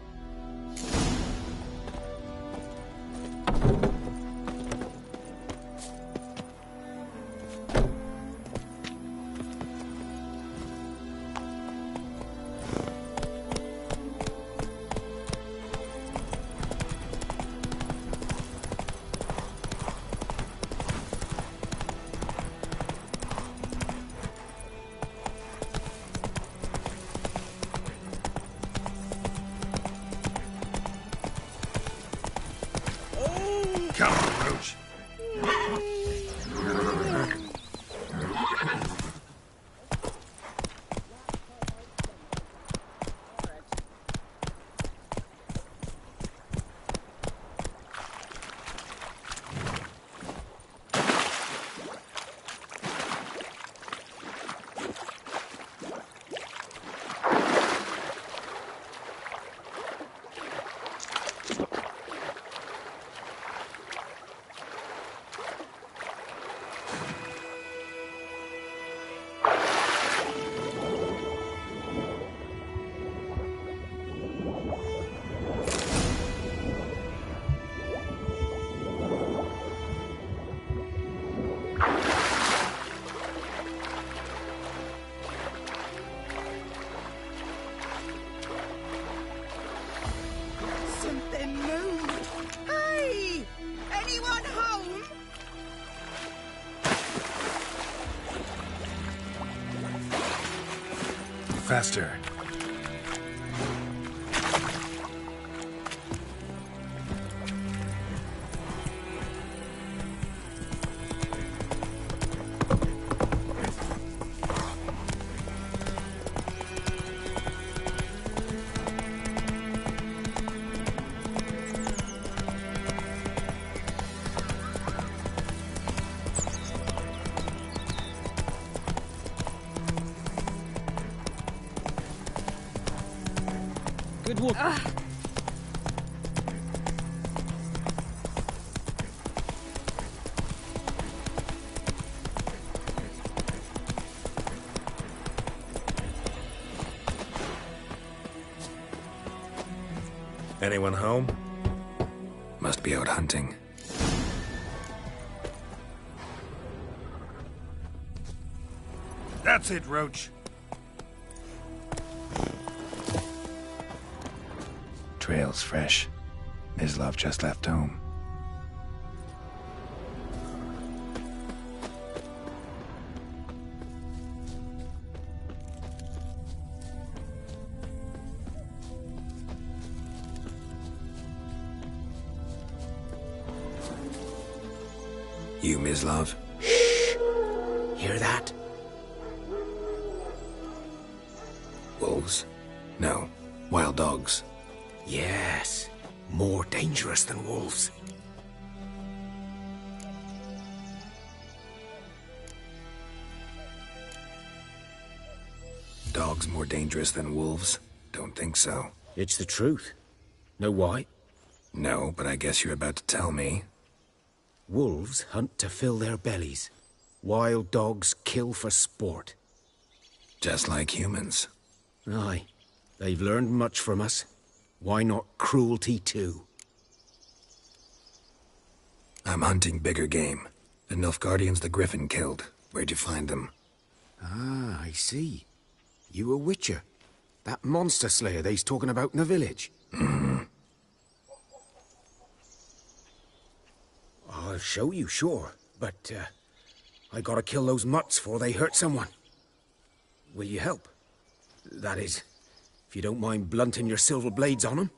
Come on, Roach. Faster. Good work. Anyone home? Must be out hunting. That's it, Roach. Trail's fresh. Mislav just left home. You, Mislav? Shh! Hear that? Wolves? No. Wild dogs. Yes. More dangerous than wolves. Dogs more dangerous than wolves? Don't think so. It's the truth. Know why? No, but I guess you're about to tell me. Wolves hunt to fill their bellies. Wild dogs kill for sport. Just like humans. Aye. They've learned much from us. Why not cruelty too? I'm hunting bigger game. The Nilfgaardians the Griffin killed. Where'd you find them? Ah, I see. You a witcher. That monster slayer they's talking about in the village. Mm-hmm. I'll show you, sure. But, I gotta kill those mutts before they hurt someone. Will you help? That is, if you don't mind blunting your silver blades on them.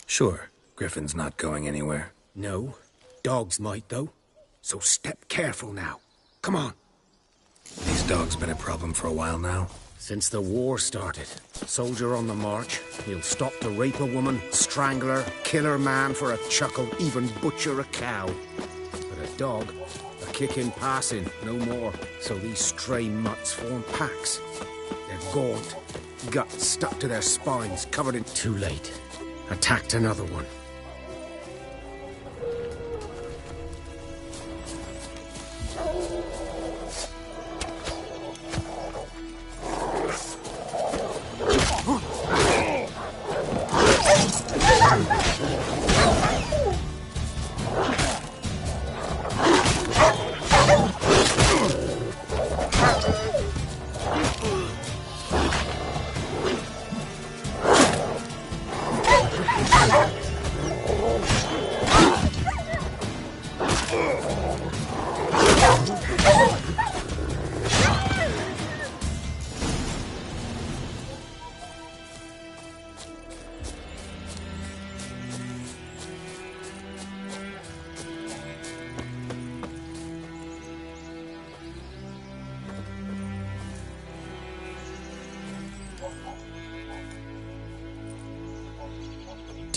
Sure. Griffin's not going anywhere. No. Dogs might, though. So step careful now. Come on. These dogs been a problem for a while now? Since the war started. Soldier on the march. He'll stop to rape a woman, strangle her, kill her man for a chuckle, even butcher a cow. But a dog, a kick in passing, no more. So these stray mutts form packs. They're gaunt, guts stuck to their spines, covered in... Too late. Attacked another one.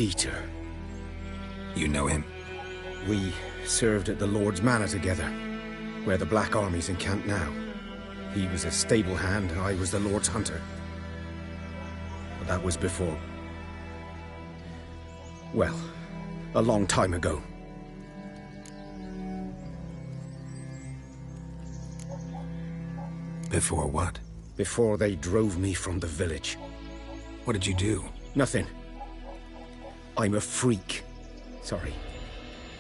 Dieter. You know him? We served at the Lord's Manor together, where the Black Army's encamped now. He was a stable hand, I was the Lord's hunter. But that was before... well, a long time ago. Before what? Before they drove me from the village. What did you do? Nothing. I'm a freak. Sorry.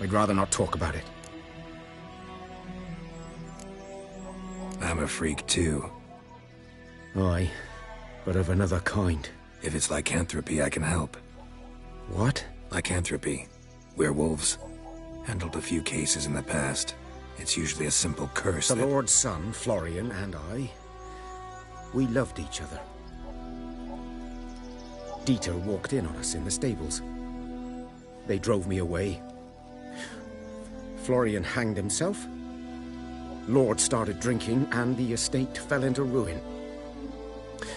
I'd rather not talk about it. I'm a freak too. Aye, but of another kind. If it's lycanthropy, I can help. What? Lycanthropy. Werewolves. Handled a few cases in the past. It's usually a simple curse The that... Lord's son, Florian, and I, we loved each other. Dieter walked in on us in the stables. They drove me away. Florian hanged himself. Lord started drinking, and the estate fell into ruin.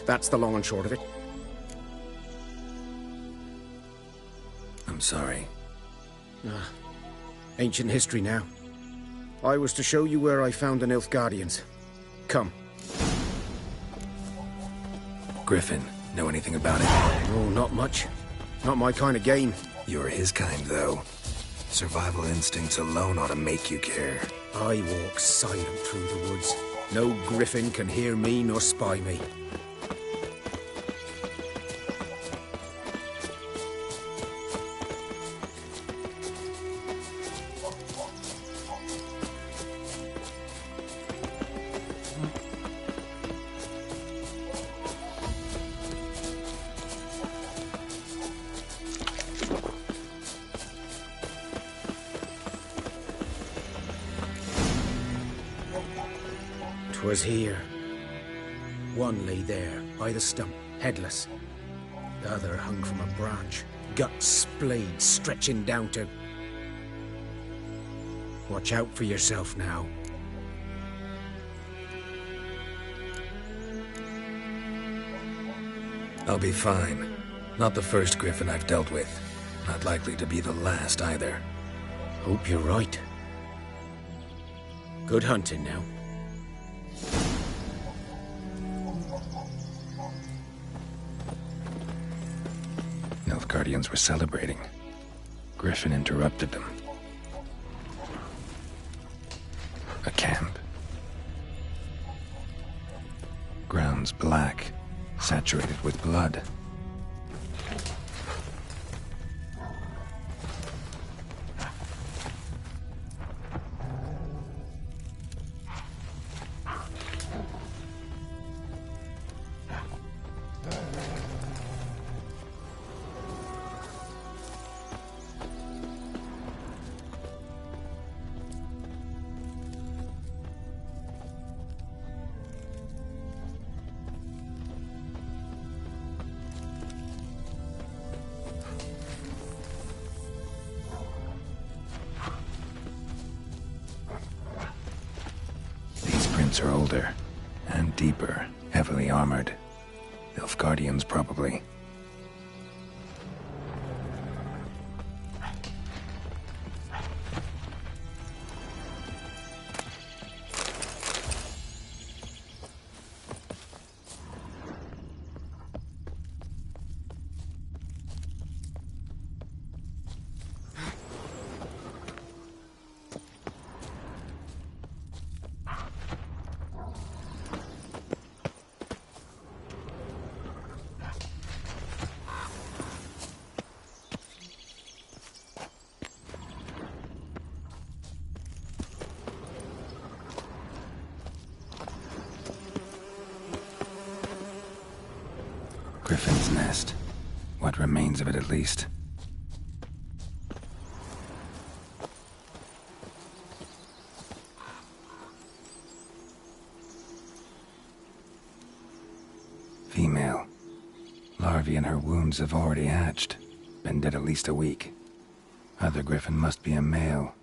That's the long and short of it. I'm sorry. Ancient history now. I was to show you where I found the Nilfgaardians. Come. Griffin, know anything about it? Oh, not much. Not my kind of game. You're his kind, though. Survival instincts alone ought to make you care. I walk silent through the woods. No griffin can hear me nor spy me. Was here. One lay there, by the stump, headless. The other hung from a branch, guts splayed, stretching down to... Watch out for yourself now. I'll be fine. Not the first griffin I've dealt with. Not likely to be the last, either. Hope you're right. Good hunting now. Nilfgaardians were celebrating. Griffin interrupted them. A camp. Grounds black, saturated with blood. Are older and deeper, heavily armored. Nilfgaardians, probably. Griffin's nest. What remains of it, at least. Female. Larvae in her wounds have already hatched. Been dead at least a week. Other griffin must be a male.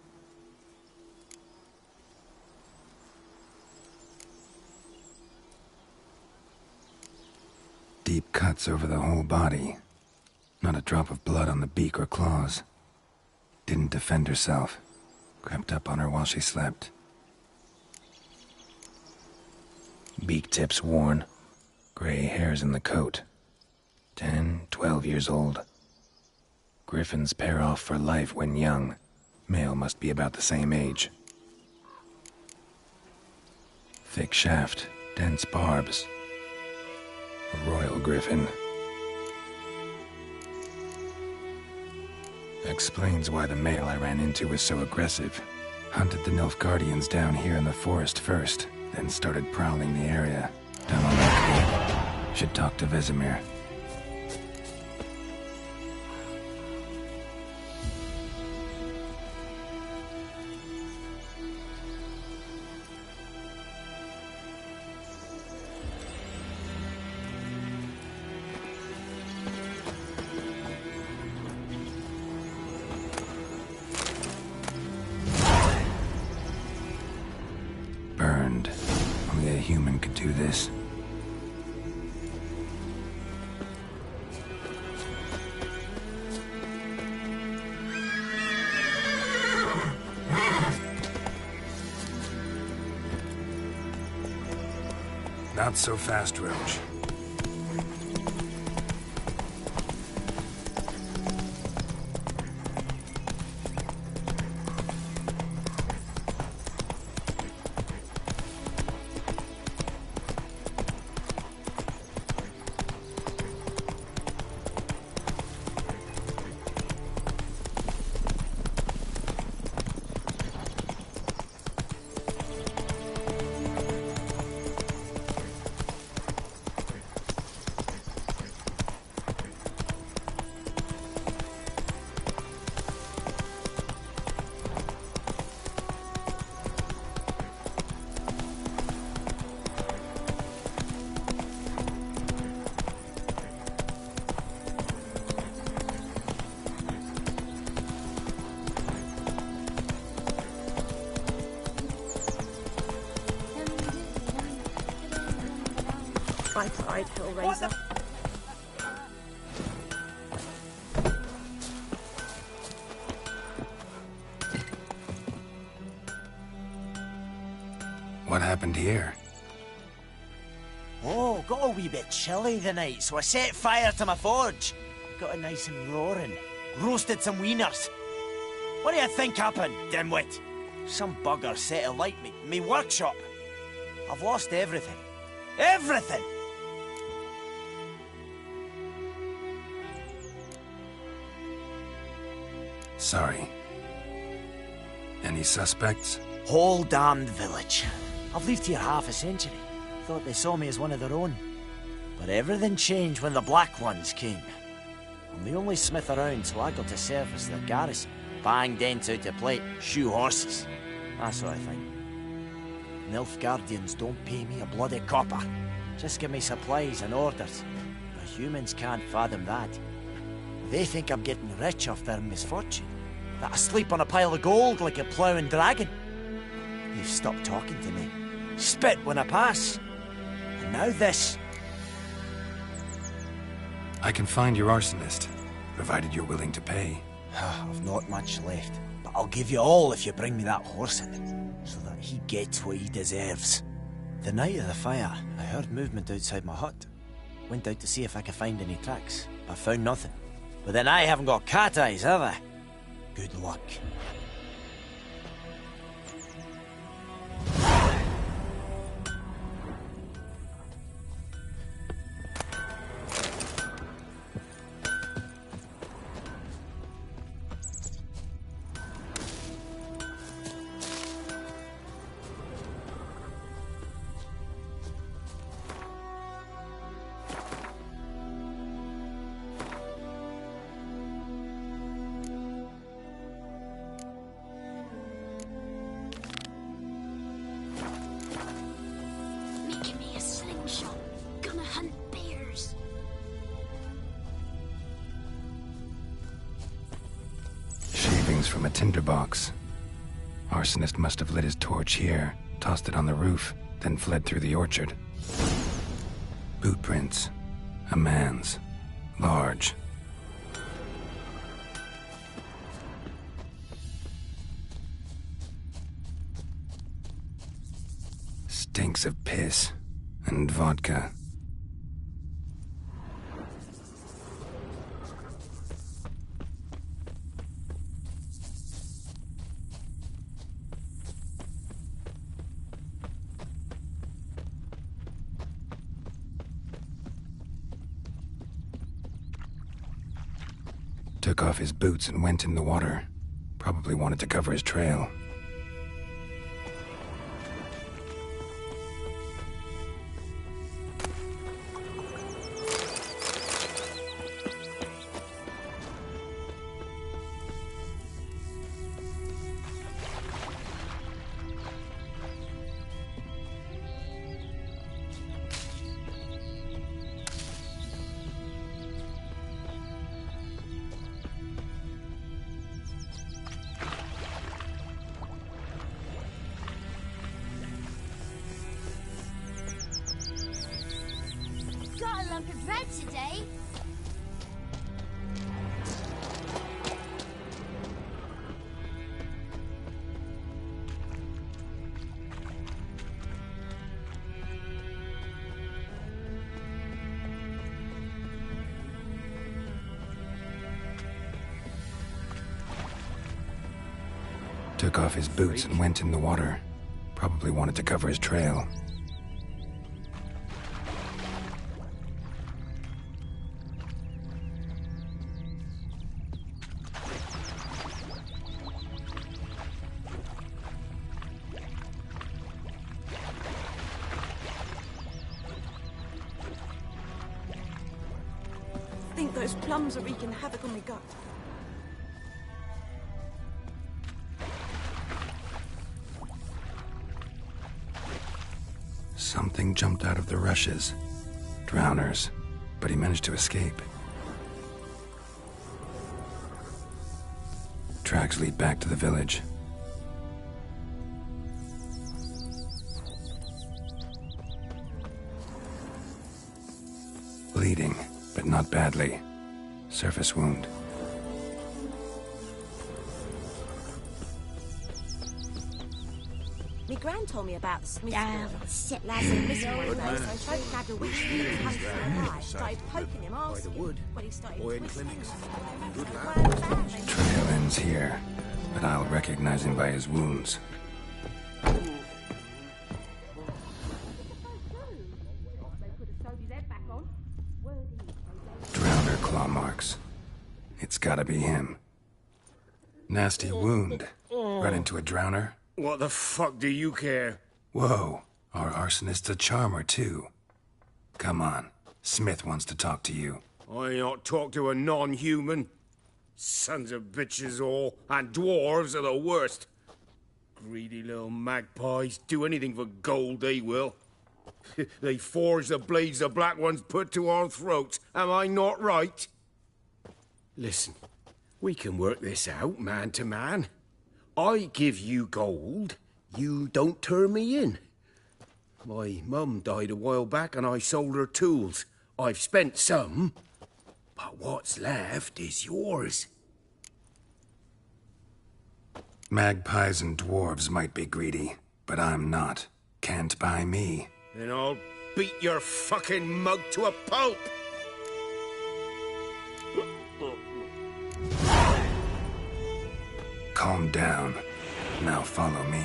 Deep cuts over the whole body. Not a drop of blood on the beak or claws. Didn't defend herself. Crept up on her while she slept. Beak tips worn. Gray hairs in the coat. 10, 12 years old. Griffins pair off for life when young. Male must be about the same age. Thick shaft, dense barbs. A royal griffin. Explains why the male I ran into was so aggressive. Hunted the Nilfgaardians down here in the forest first, then started prowling the area. Done all I could. Should talk to Vesemir. Burned. Only a human could do this. Not so fast, Roach. I tried, Hellraiser. What happened here? Oh, got a wee bit chilly the night, so I set fire to my forge. Got it nice and roaring. Roasted some wieners. What do you think happened, dimwit? Some bugger set alight me workshop. I've lost everything. Everything! Sorry. Any suspects? Whole damned village. I've lived here half a century. Thought they saw me as one of their own. But everything changed when the Black Ones came. I'm the only smith around, so I got to service their garrison. Bang dents out to plate, shoe horses. That sort of thing. Nilfgaardians don't pay me a bloody copper. Just give me supplies and orders. The humans can't fathom that. They think I'm getting rich off their misfortune. That I sleep on a pile of gold like a ploughing dragon. They've stopped talking to me. Spit when I pass. And now this. I can find your arsonist, provided you're willing to pay. I've not much left, but I'll give you all if you bring me that horse in, so that he gets what he deserves. The night of the fire, I heard movement outside my hut. Went out to see if I could find any tracks, but found nothing. But then I haven't got cat eyes, have I? Good luck. Making me a slingshot. Gonna hunt bears. Shavings from a tinderbox. Arsonist must have lit his torch here, tossed it on the roof, then fled through the orchard. Boot prints. A man's. Large. Stinks of piss and vodka. Took off his boots and went in the water. Probably wanted to cover his trail. Got a lump of bread today. Took off his boots and went in the water. Probably wanted to cover his trail. I think those plums are wreaking havoc on my gut. Something jumped out of the rushes. Drowners. But he managed to escape. Tracks lead back to the village. Bleeding, but not badly. Surface wound. Me gran told me about the Smith sit lads went missing one day, so I tried to nag a witch and he was alive. Started poking him, asking him, but he started twisting him. Trail ends here, but I'll recognize him by his wounds. Drowner claw marks. It's gotta be him. Nasty wound. Run into a drowner? What the fuck do you care? Whoa, our arsonist's a charmer too. Come on, Smith wants to talk to you. I not talk to a non-human. Sons of bitches all, and dwarves are the worst. Greedy little magpies, do anything for gold, they will. They forge the blades the Black Ones put to our throats, am I not right? Listen, we can work this out, man to man. I give you gold, you don't turn me in. My mum died a while back and I sold her tools. I've spent some, but what's left is yours. Magpies and dwarves might be greedy, but I'm not. Can't buy me. Then I'll beat your fucking mug to a pulp! Calm down. Now follow me.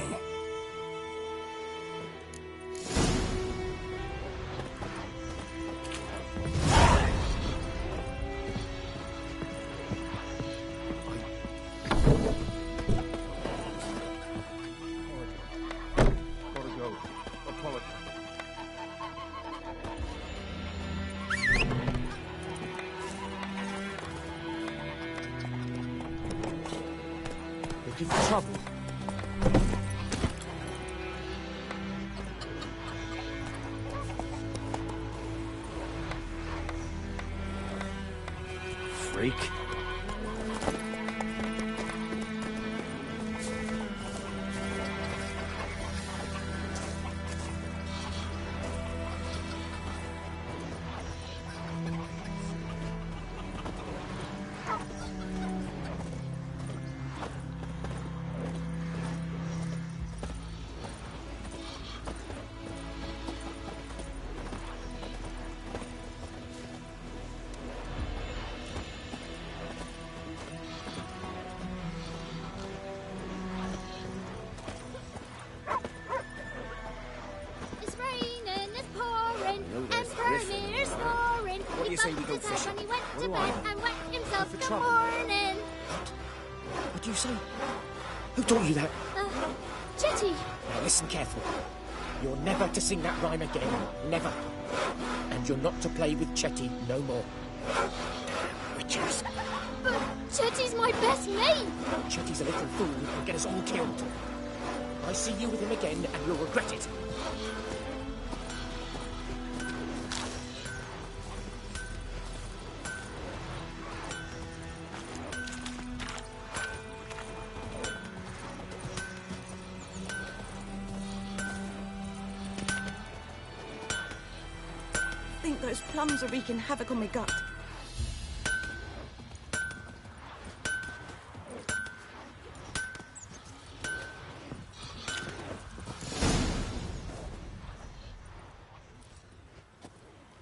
Looking for trouble? Freak. What do you say we go fishing? When he went to bed and wet himself of the morning. What do you say? Who taught you that? Jetty. Now listen carefully. You're never to sing that rhyme again. Never. And you're not to play with Chetty no more. Witches. But Chetty's my best mate. Chetty's a little fool who can get us all killed. I see you with him again and you'll regret it. I think those plums are wreaking havoc on my gut.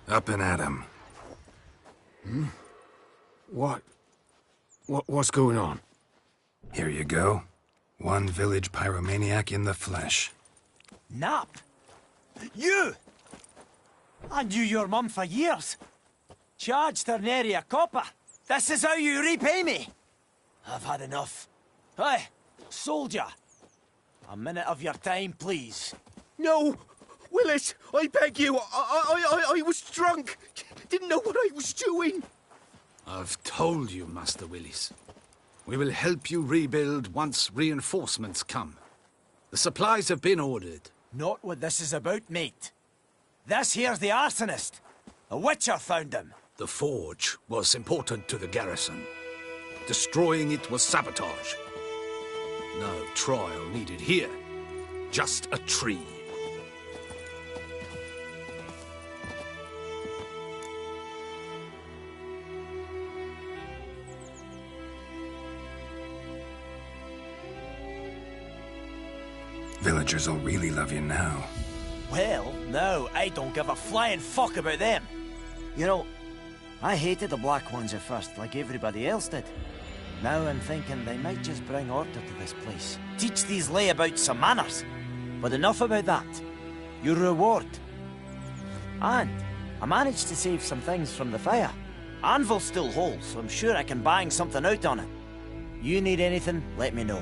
Up and at 'em. What's going on? Here you go. One village pyromaniac in the flesh. Nap? You! I knew your mum for years. Charged her nary a copper. This is how you repay me. I've had enough. Hey, soldier. A minute of your time, please. No! Willis, I beg you. I was drunk. Didn't know what I was doing. I've told you, Master Willis. We will help you rebuild once reinforcements come. The supplies have been ordered. Not what this is about, mate. This here's the arsonist. A witcher found him. The forge was important to the garrison. Destroying it was sabotage. No trial needed here. Just a tree. Villagers will really love you now. Well, no, I don't give a flying fuck about them. You know, I hated the Black Ones at first, like everybody else did. Now I'm thinking they might just bring order to this place. Teach these layabouts some manners. But enough about that. Your reward. And I managed to save some things from the fire. Anvil's still whole, so I'm sure I can bang something out on it. You need anything, let me know.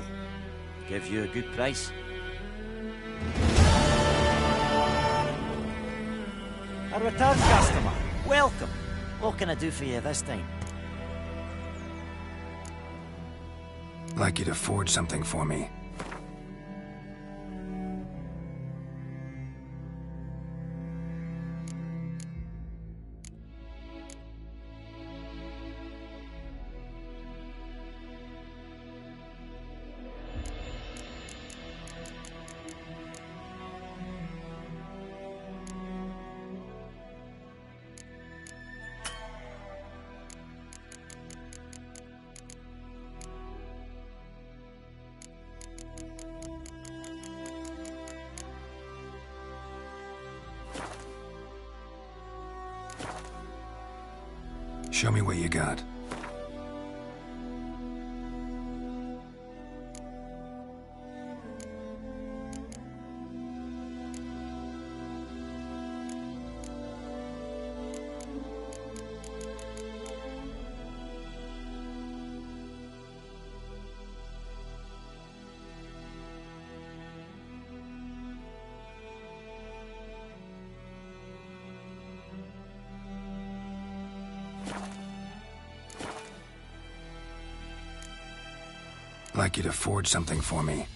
Give you a good price. A return customer. Welcome. What can I do for you this time? Like you to forge something for me. Show me what you got. Like you to forge something for me.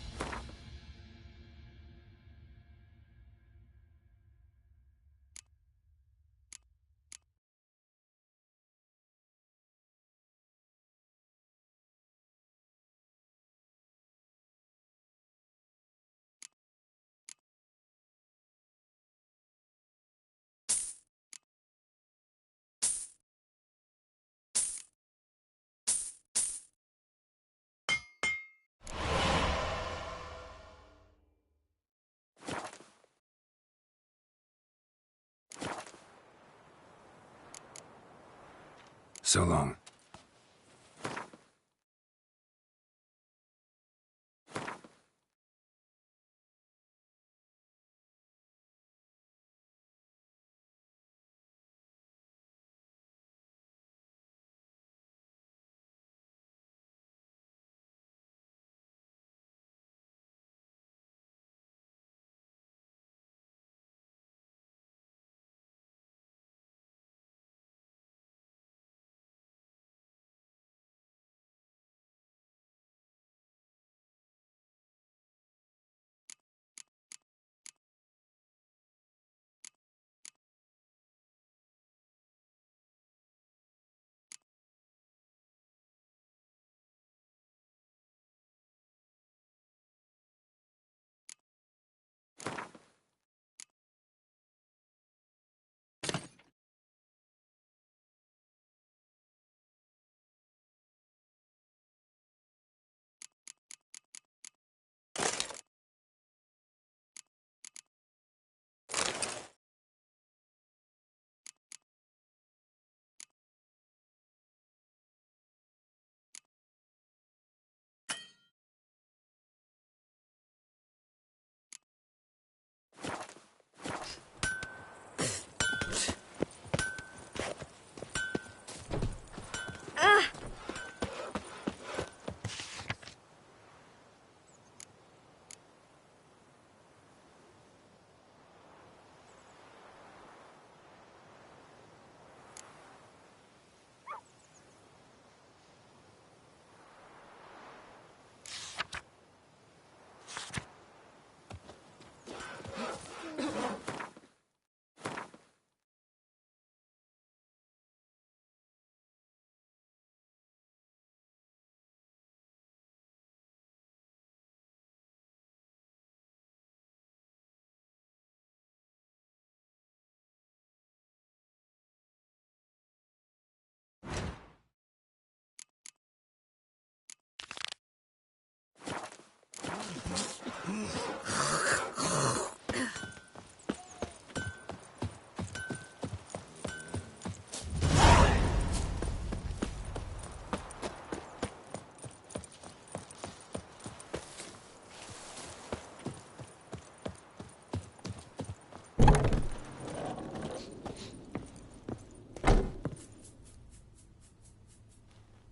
So long.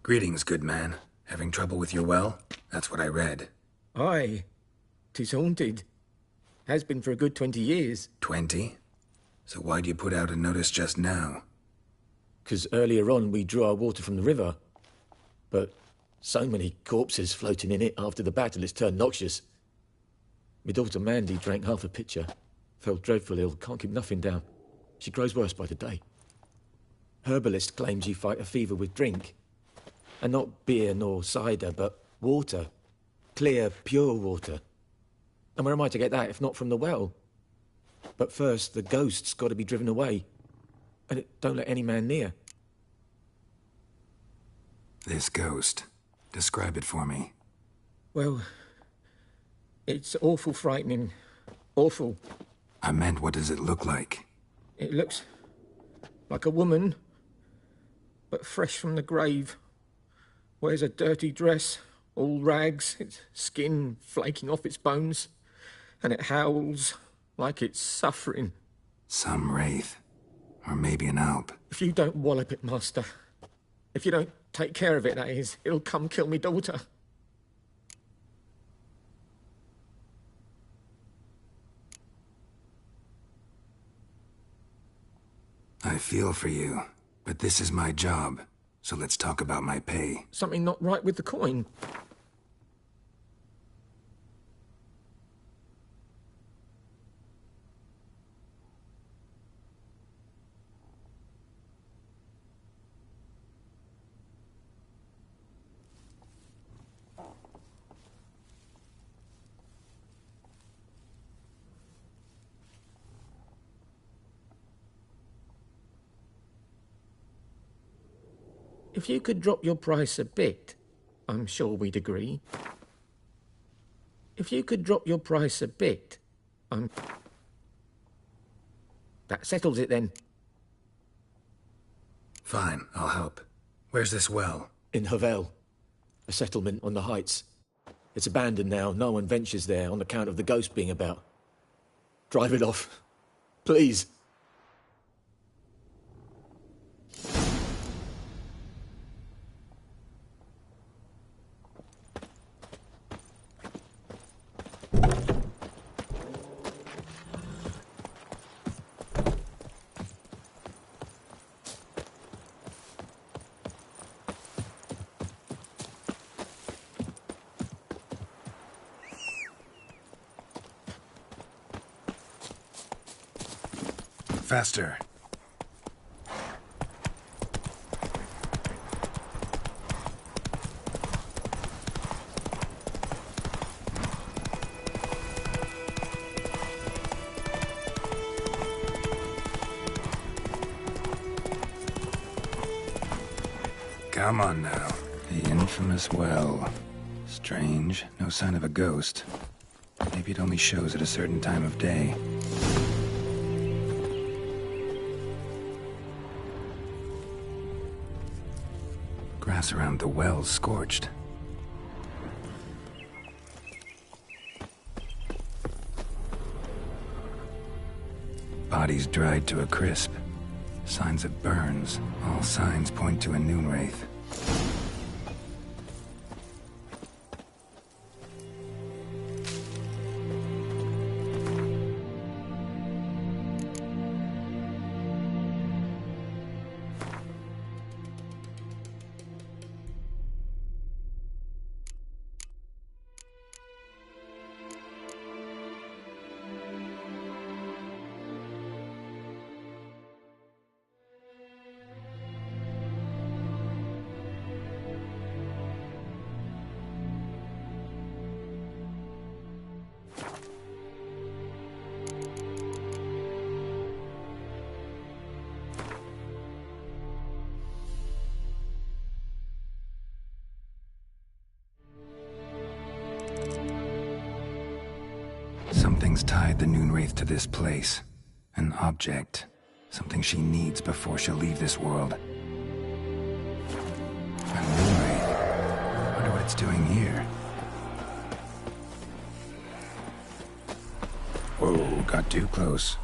Greetings, good man. Having trouble with your well? That's what I read. Aye. 'Tis haunted. Has been for a good 20 years. 20? So why'd you put out a notice just now? 'Cause earlier on we drew our water from the river. But so many corpses floating in it after the battle it's turned noxious. My daughter Mandy drank half a pitcher. Fell dreadful ill, can't keep nothing down. She grows worse by the day. Herbalist claims you fight a fever with drink. And not beer nor cider, but water. Clear, pure water. And where am I to get that if not from the well? But first, the ghost's got to be driven away. And it don't let any man near. This ghost. Describe it for me. Well, it's awful frightening. Awful. I meant, what does it look like? It looks like a woman, but fresh from the grave. Wears a dirty dress, all rags, its skin flaking off its bones, and it howls like it's suffering. Some wraith. Or maybe an alp. If you don't wallop it, Master, if you don't take care of it, that is, it'll come kill me daughter. I feel for you, but this is my job, so let's talk about my pay. Something not right with the coin. If you could drop your price a bit, I'm sure we'd agree. If you could drop your price a bit, that settles it then. Fine, I'll help. Where's this well? In Havel, a settlement on the heights. It's abandoned now, no one ventures there on account of the ghost being about. Drive it off, please. Faster. Come on now. The infamous well. Strange. No sign of a ghost. Maybe it only shows at a certain time of day. Grass around the well's scorched. Bodies dried to a crisp. Signs of burns. All signs point to a noon wraith. Something's tied the Noon Wraith to this place. An object. Something she needs before she'll leave this world. A Noon Wraith. I wonder what it's doing here. Whoa, got too close.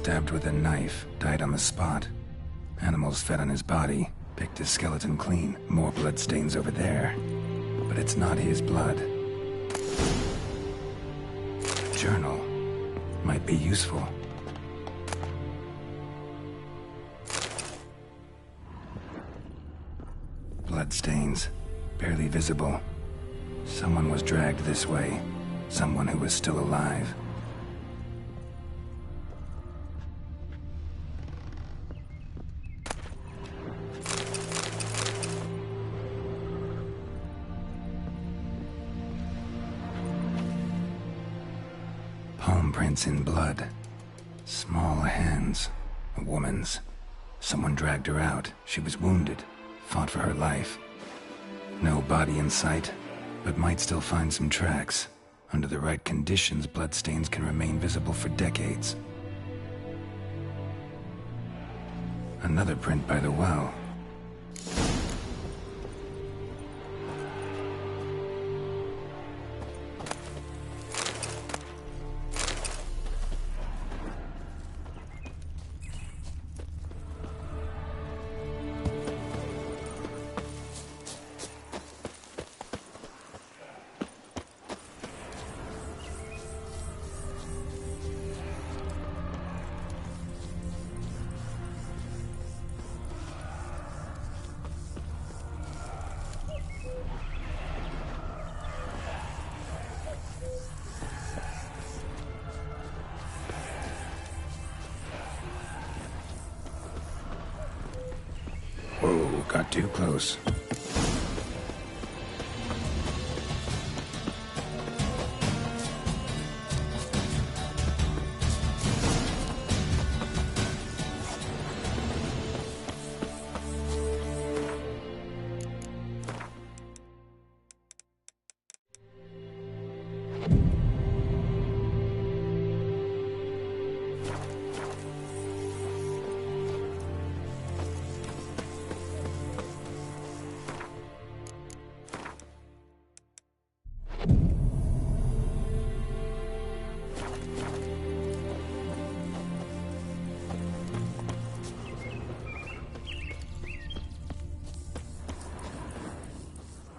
stabbed with a knife, died on the spot. Animals fed on his body, picked his skeleton clean. More bloodstains over there. But it's not his blood. Journal. Might be useful. Bloodstains. Barely visible. Someone was dragged this way. Someone who was still alive. Palm prints in blood. Small hands. A woman's. Someone dragged her out. She was wounded. Fought for her life. No body in sight, but might still find some tracks. Under the right conditions, bloodstains can remain visible for decades. Another print by the well. Whoa, got too close.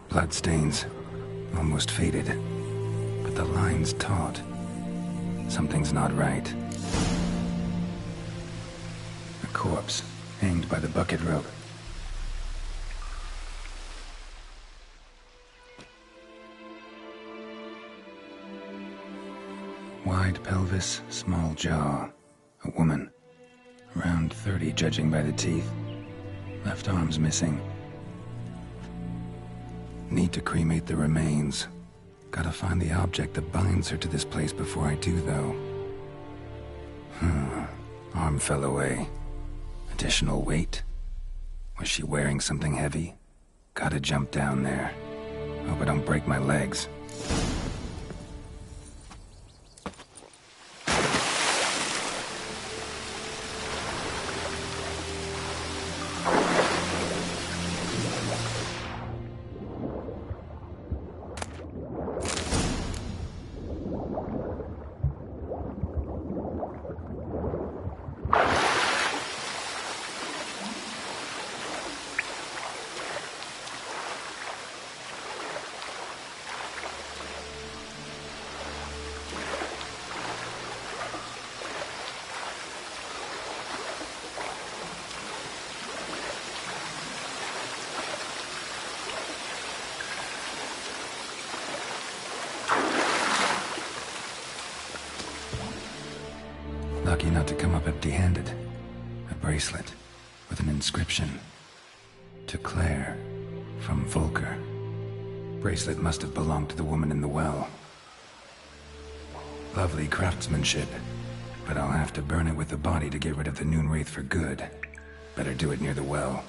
Bloodstains. Almost faded. But the line's taut. Something's not right. A corpse, hanged by the bucket rope. Wide pelvis, small jaw. A woman. Around 30, judging by the teeth. Left arm's missing. Need to cremate the remains. Gotta find the object that binds her to this place before I do, though. Arm fell away. Additional weight? Was she wearing something heavy? Gotta jump down there. Hope I don't break my legs. Lucky not to come up empty-handed. A bracelet with an inscription. To Claire, from Volker. Bracelet must have belonged to the woman in the well. Lovely craftsmanship, but I'll have to burn it with the body to get rid of the Noonwraith for good. Better do it near the well.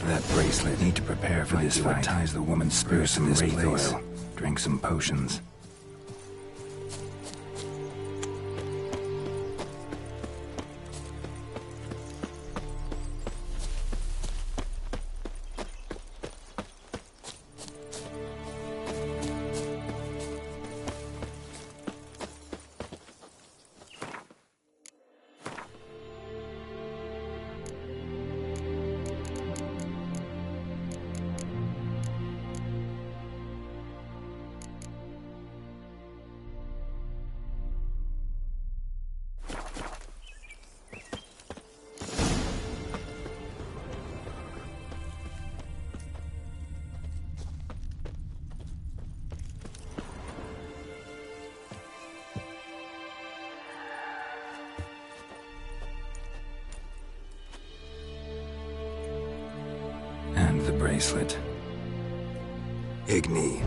That bracelet. Need to prepare for this fight. Ties the woman's spirit in this place. Oil. Drink some potions. And the bracelet. Igni.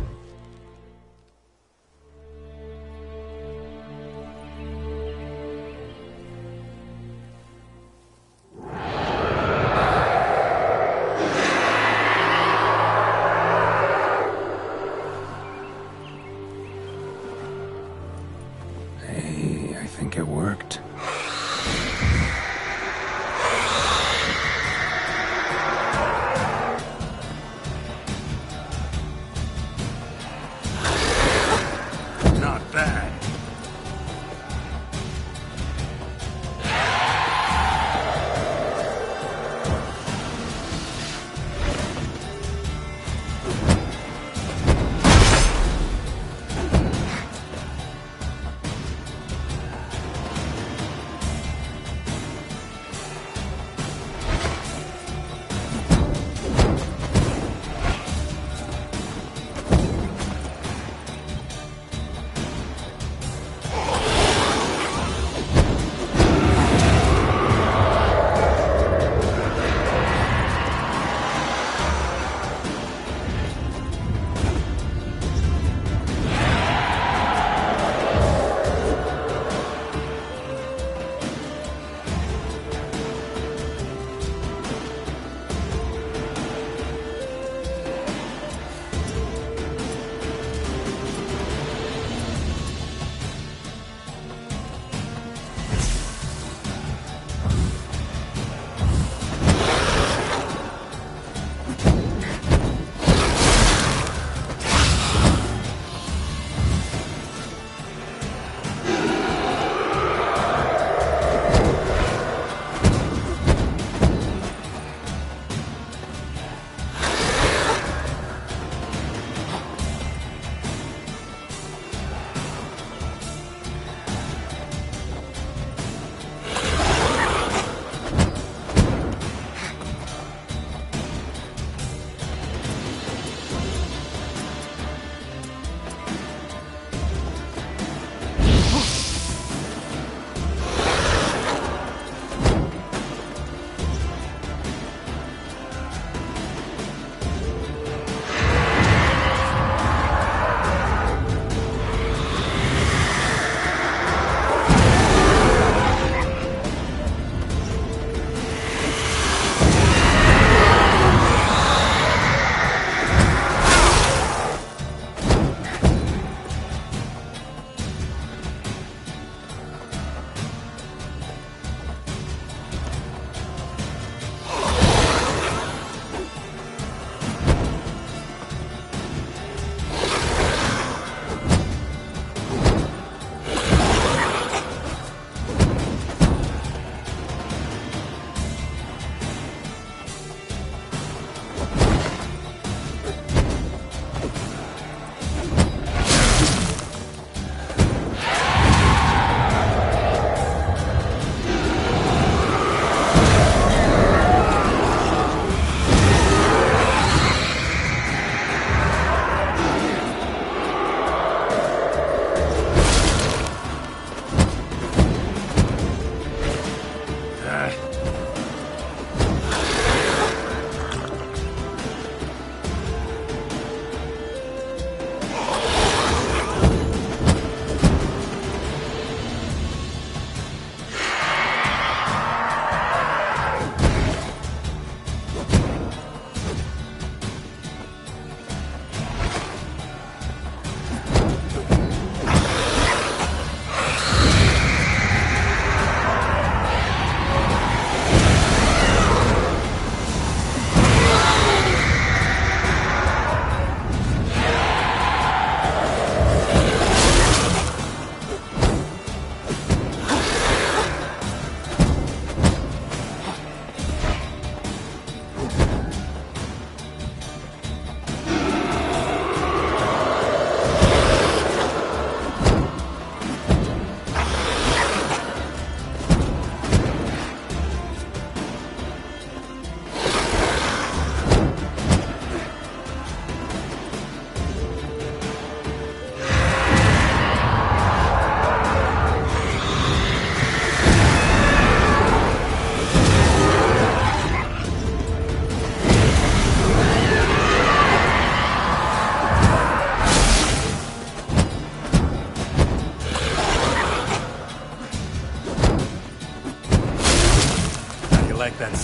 Hey, I think it worked.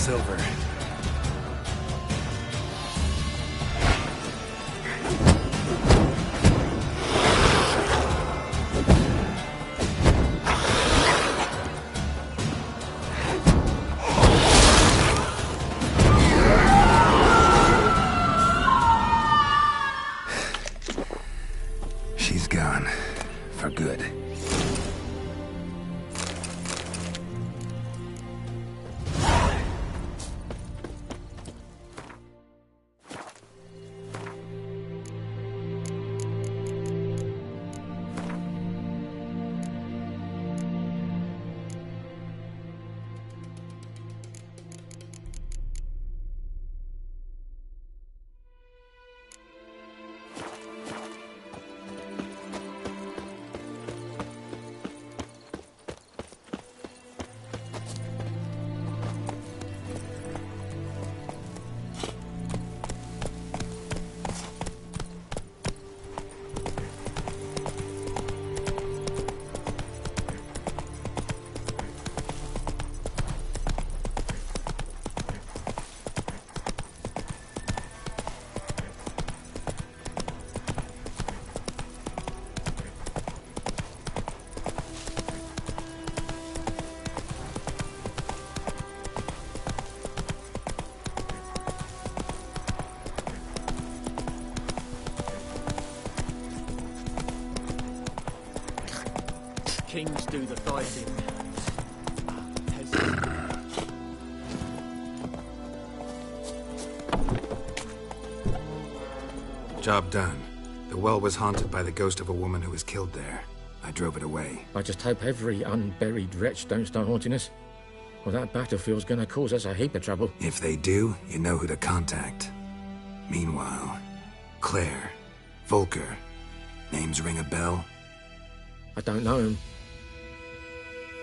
silver. She's gone. For good. Kings do the fighting. Job done. The well was haunted by the ghost of a woman who was killed there. I drove it away. I just hope every unburied wretch don't start haunting us. Well, that battlefield's gonna cause us a heap of trouble. If they do, you know who to contact. Meanwhile, Claire, Volker, names ring a bell? I don't know him.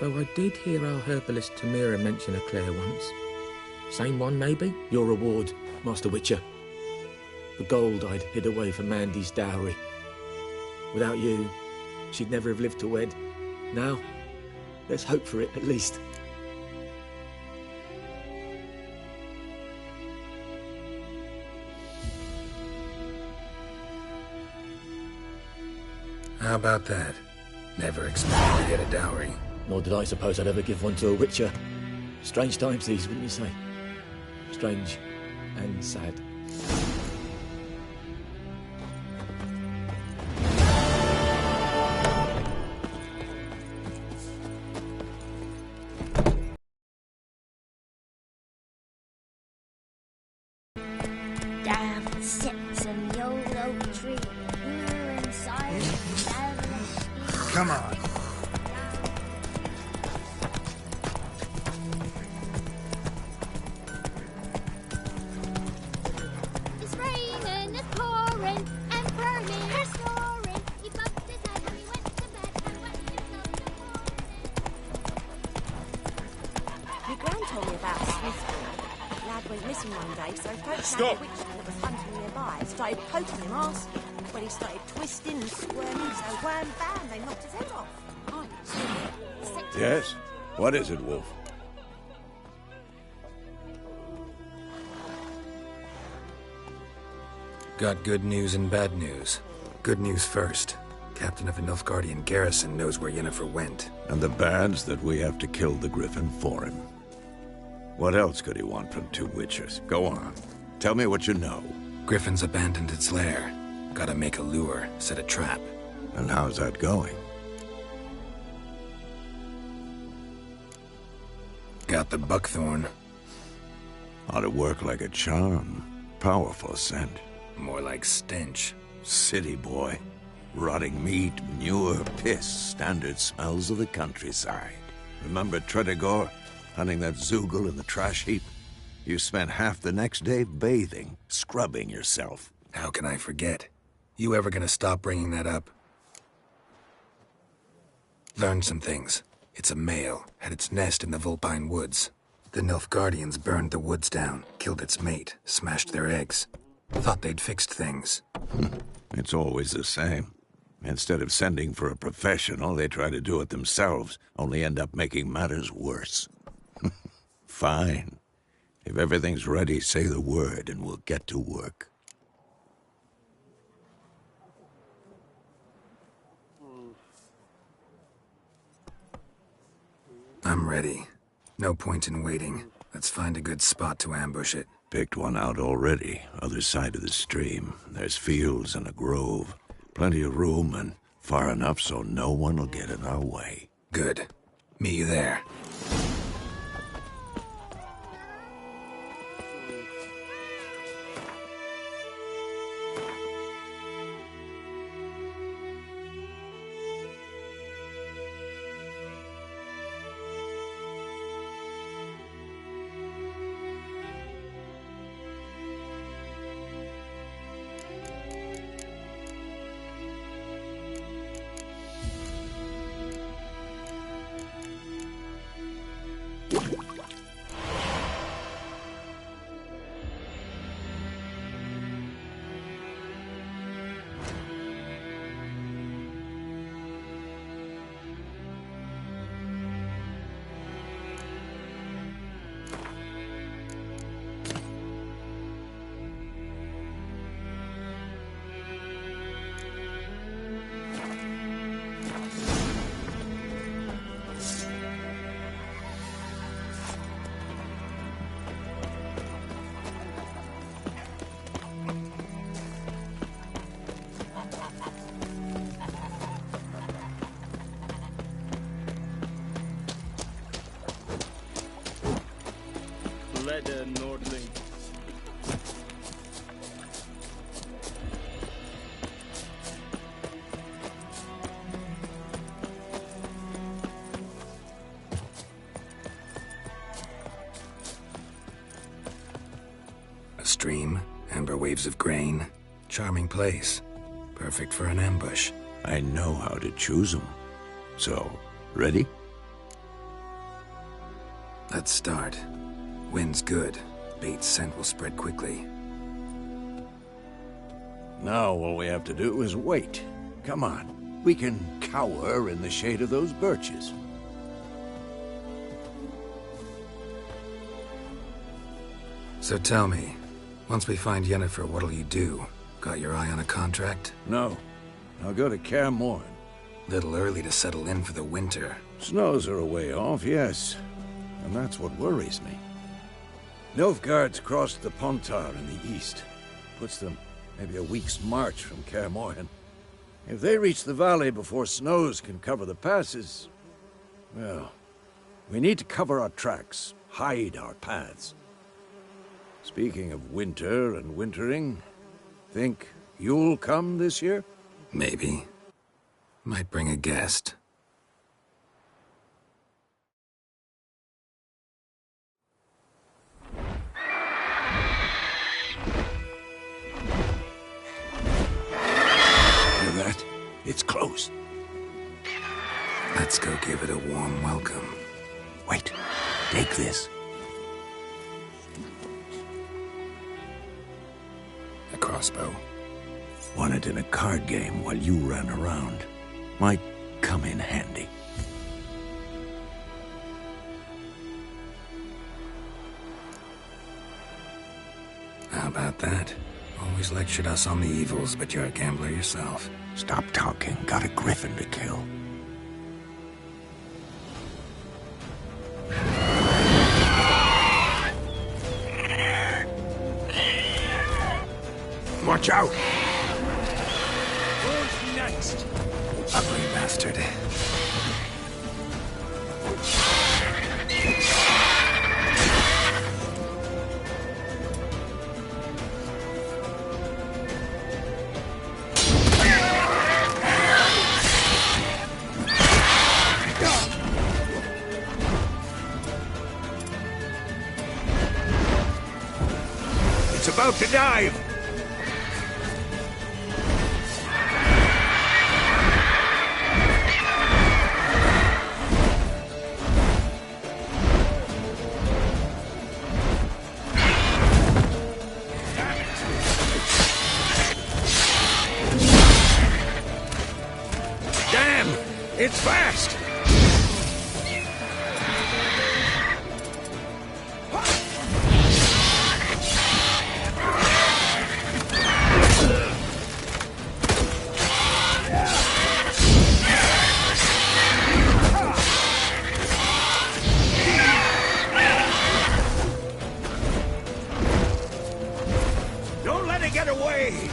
Though I did hear our herbalist Tamira mention a Claire once. Same one, maybe? Your reward, Master Witcher. The gold I'd hid away for Mandy's dowry. Without you, she'd never have lived to wed. Now, let's hope for it, at least. How about that? Never expected to get a dowry. Nor did I suppose I'd ever give one to a Witcher. Strange times these, wouldn't you say? Strange and sad. Damn Simpson, the old oak tree. You're inside. Come on. It's raining, it's pouring, and Vermin is snoring. He bumped his head when he went to bed and wet himself to morning. Your gran told me about Smithfield. Lad went missing one day, so folks Stop. found a witchman that was hunting nearby. Started poking him, asking. When he started twisting and squirming, so wham bam, they knocked his head off. Yes? What is it, Wolf? Got good news and bad news. Good news first. Captain of the Nilfgaardian garrison knows where Yennefer went. And the bad's that we have to kill the Griffin for him. What else could he want from two Witchers? Go on. Tell me what you know. Griffin's abandoned its lair. Gotta make a lure, set a trap. And how's that going? Got the buckthorn. Ought to work like a charm. Powerful scent. More like stench. City boy. Rotting meat, manure, piss. Standard smells of the countryside. Remember Tredegor? Hunting that Zoogle in the trash heap? You spent half the next day bathing, scrubbing yourself. How can I forget? You ever gonna stop bringing that up? Learned some things. It's a male, had its nest in the Vulpine Woods. The Nilfgaardians burned the woods down, killed its mate, smashed their eggs. Thought they'd fixed things. It's always the same. Instead of sending for a professional, they try to do it themselves, only end up making matters worse. Fine. If everything's ready, say the word and we'll get to work. I'm ready. No point in waiting. Let's find a good spot to ambush it. Picked one out already, other side of the stream. There's fields and a grove. Plenty of room and far enough so no one will get in our way. Good. Meet you there. Leather Nordling. A stream, amber waves of grain. Charming place. Perfect for an ambush. I know how to choose them. So, ready? Let's start. Wind's good. Bait's scent will spread quickly. Now all we have to do is wait. Come on. We can cower in the shade of those birches. So tell me, once we find Yennefer, what'll you do? Got your eye on a contract? No. I'll go to Kaer Morhen. Little early to settle in for the winter. Snows are a way off, yes. And that's what worries me. Nilfgaard's crossed the Pontar in the east. Puts them maybe a week's march from Kaer Morhen. If they reach the valley before snows can cover the passes, well, we need to cover our tracks, hide our paths. Speaking of winter and wintering, think you'll come this year? Maybe. Might bring a guest. It's close. Let's go give it a warm welcome. Wait, take this. A crossbow. Won it in a card game while you ran around. Might come in handy. How about that? Always lectured us on the evils, but you're a gambler yourself. Stop talking. Got a griffin to kill. Watch out! Who's next? Ugly bastard. It's about to dive! Damn! It's fast! get away!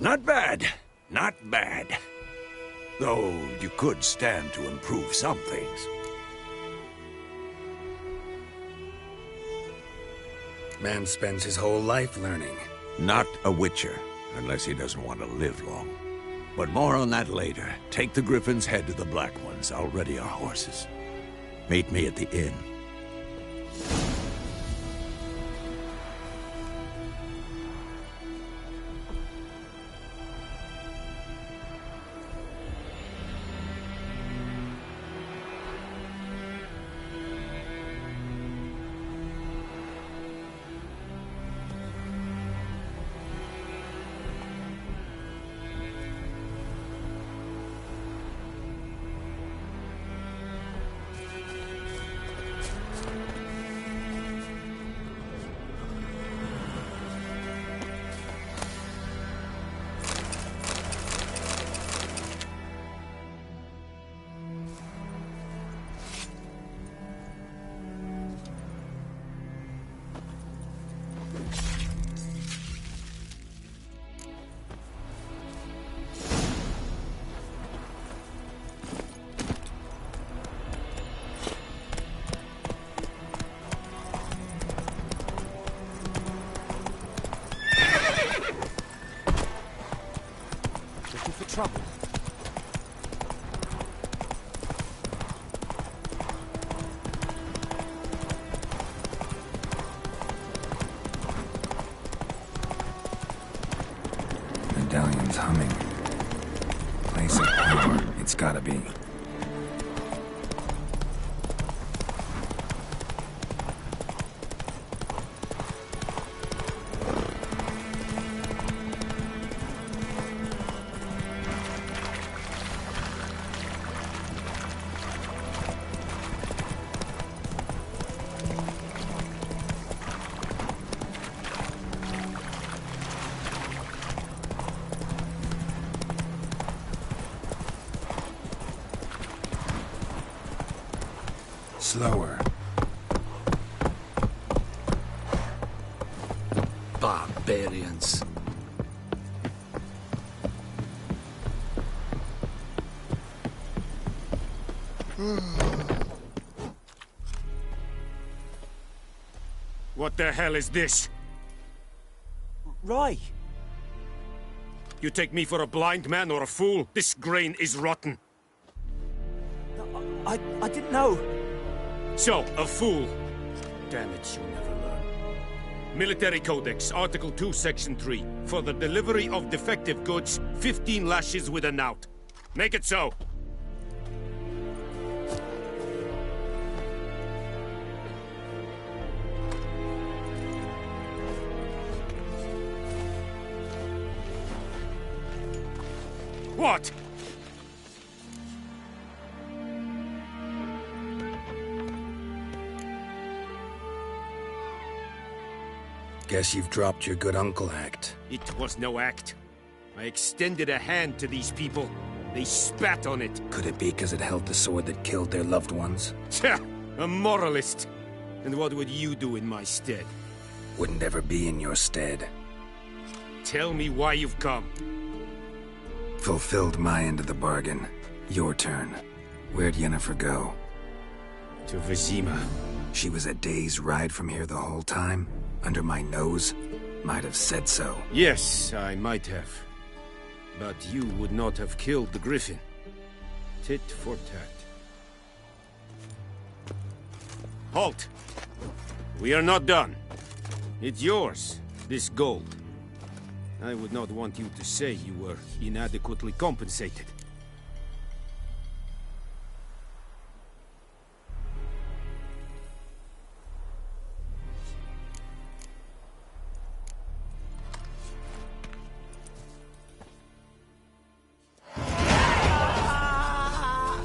Not bad. Not bad. Though you could stand to improve some things. Man spends his whole life learning. Not a Witcher, unless he doesn't want to live long. But more on that later. Take the Griffin's head to the Black Ones. I'll ready our horses. Meet me at the inn. Trouble. Medallion's humming. Place of power. It's gotta be. Slower. Barbarians. What the hell is this? rye. You take me for a blind man or a fool? This grain is rotten. I didn't know. So, a fool. Damn it, you'll never learn. Military Codex, Article 2, Section 3. For the delivery of defective goods, 15 lashes with a knout. Make it so. What? Guess you've dropped your good uncle act. It was no act. I extended a hand to these people. They spat on it. Could it be because it held the sword that killed their loved ones? Tja, a moralist. And what would you do in my stead? Wouldn't ever be in your stead. Tell me why you've come. Fulfilled my end of the bargain. Your turn. Where'd Yennefer go? To Vizima. She was a day's ride from here the whole time? Under my nose? Might have said so. Yes, I might have. But you would not have killed the Griffin. Tit for tat. Halt! We are not done. It's yours, this gold. I would not want you to say you were inadequately compensated.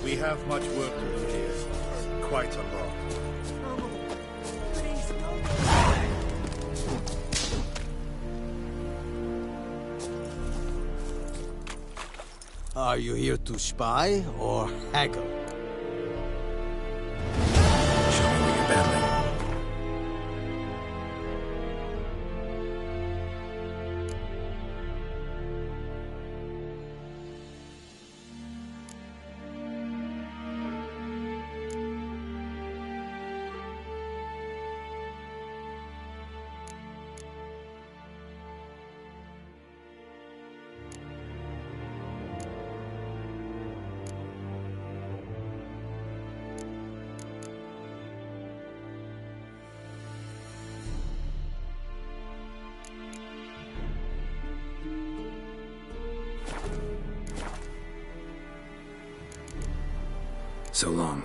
We have much work to do here. Quite a lot. Are you here to spy or haggle? Show me where you're battling. So long.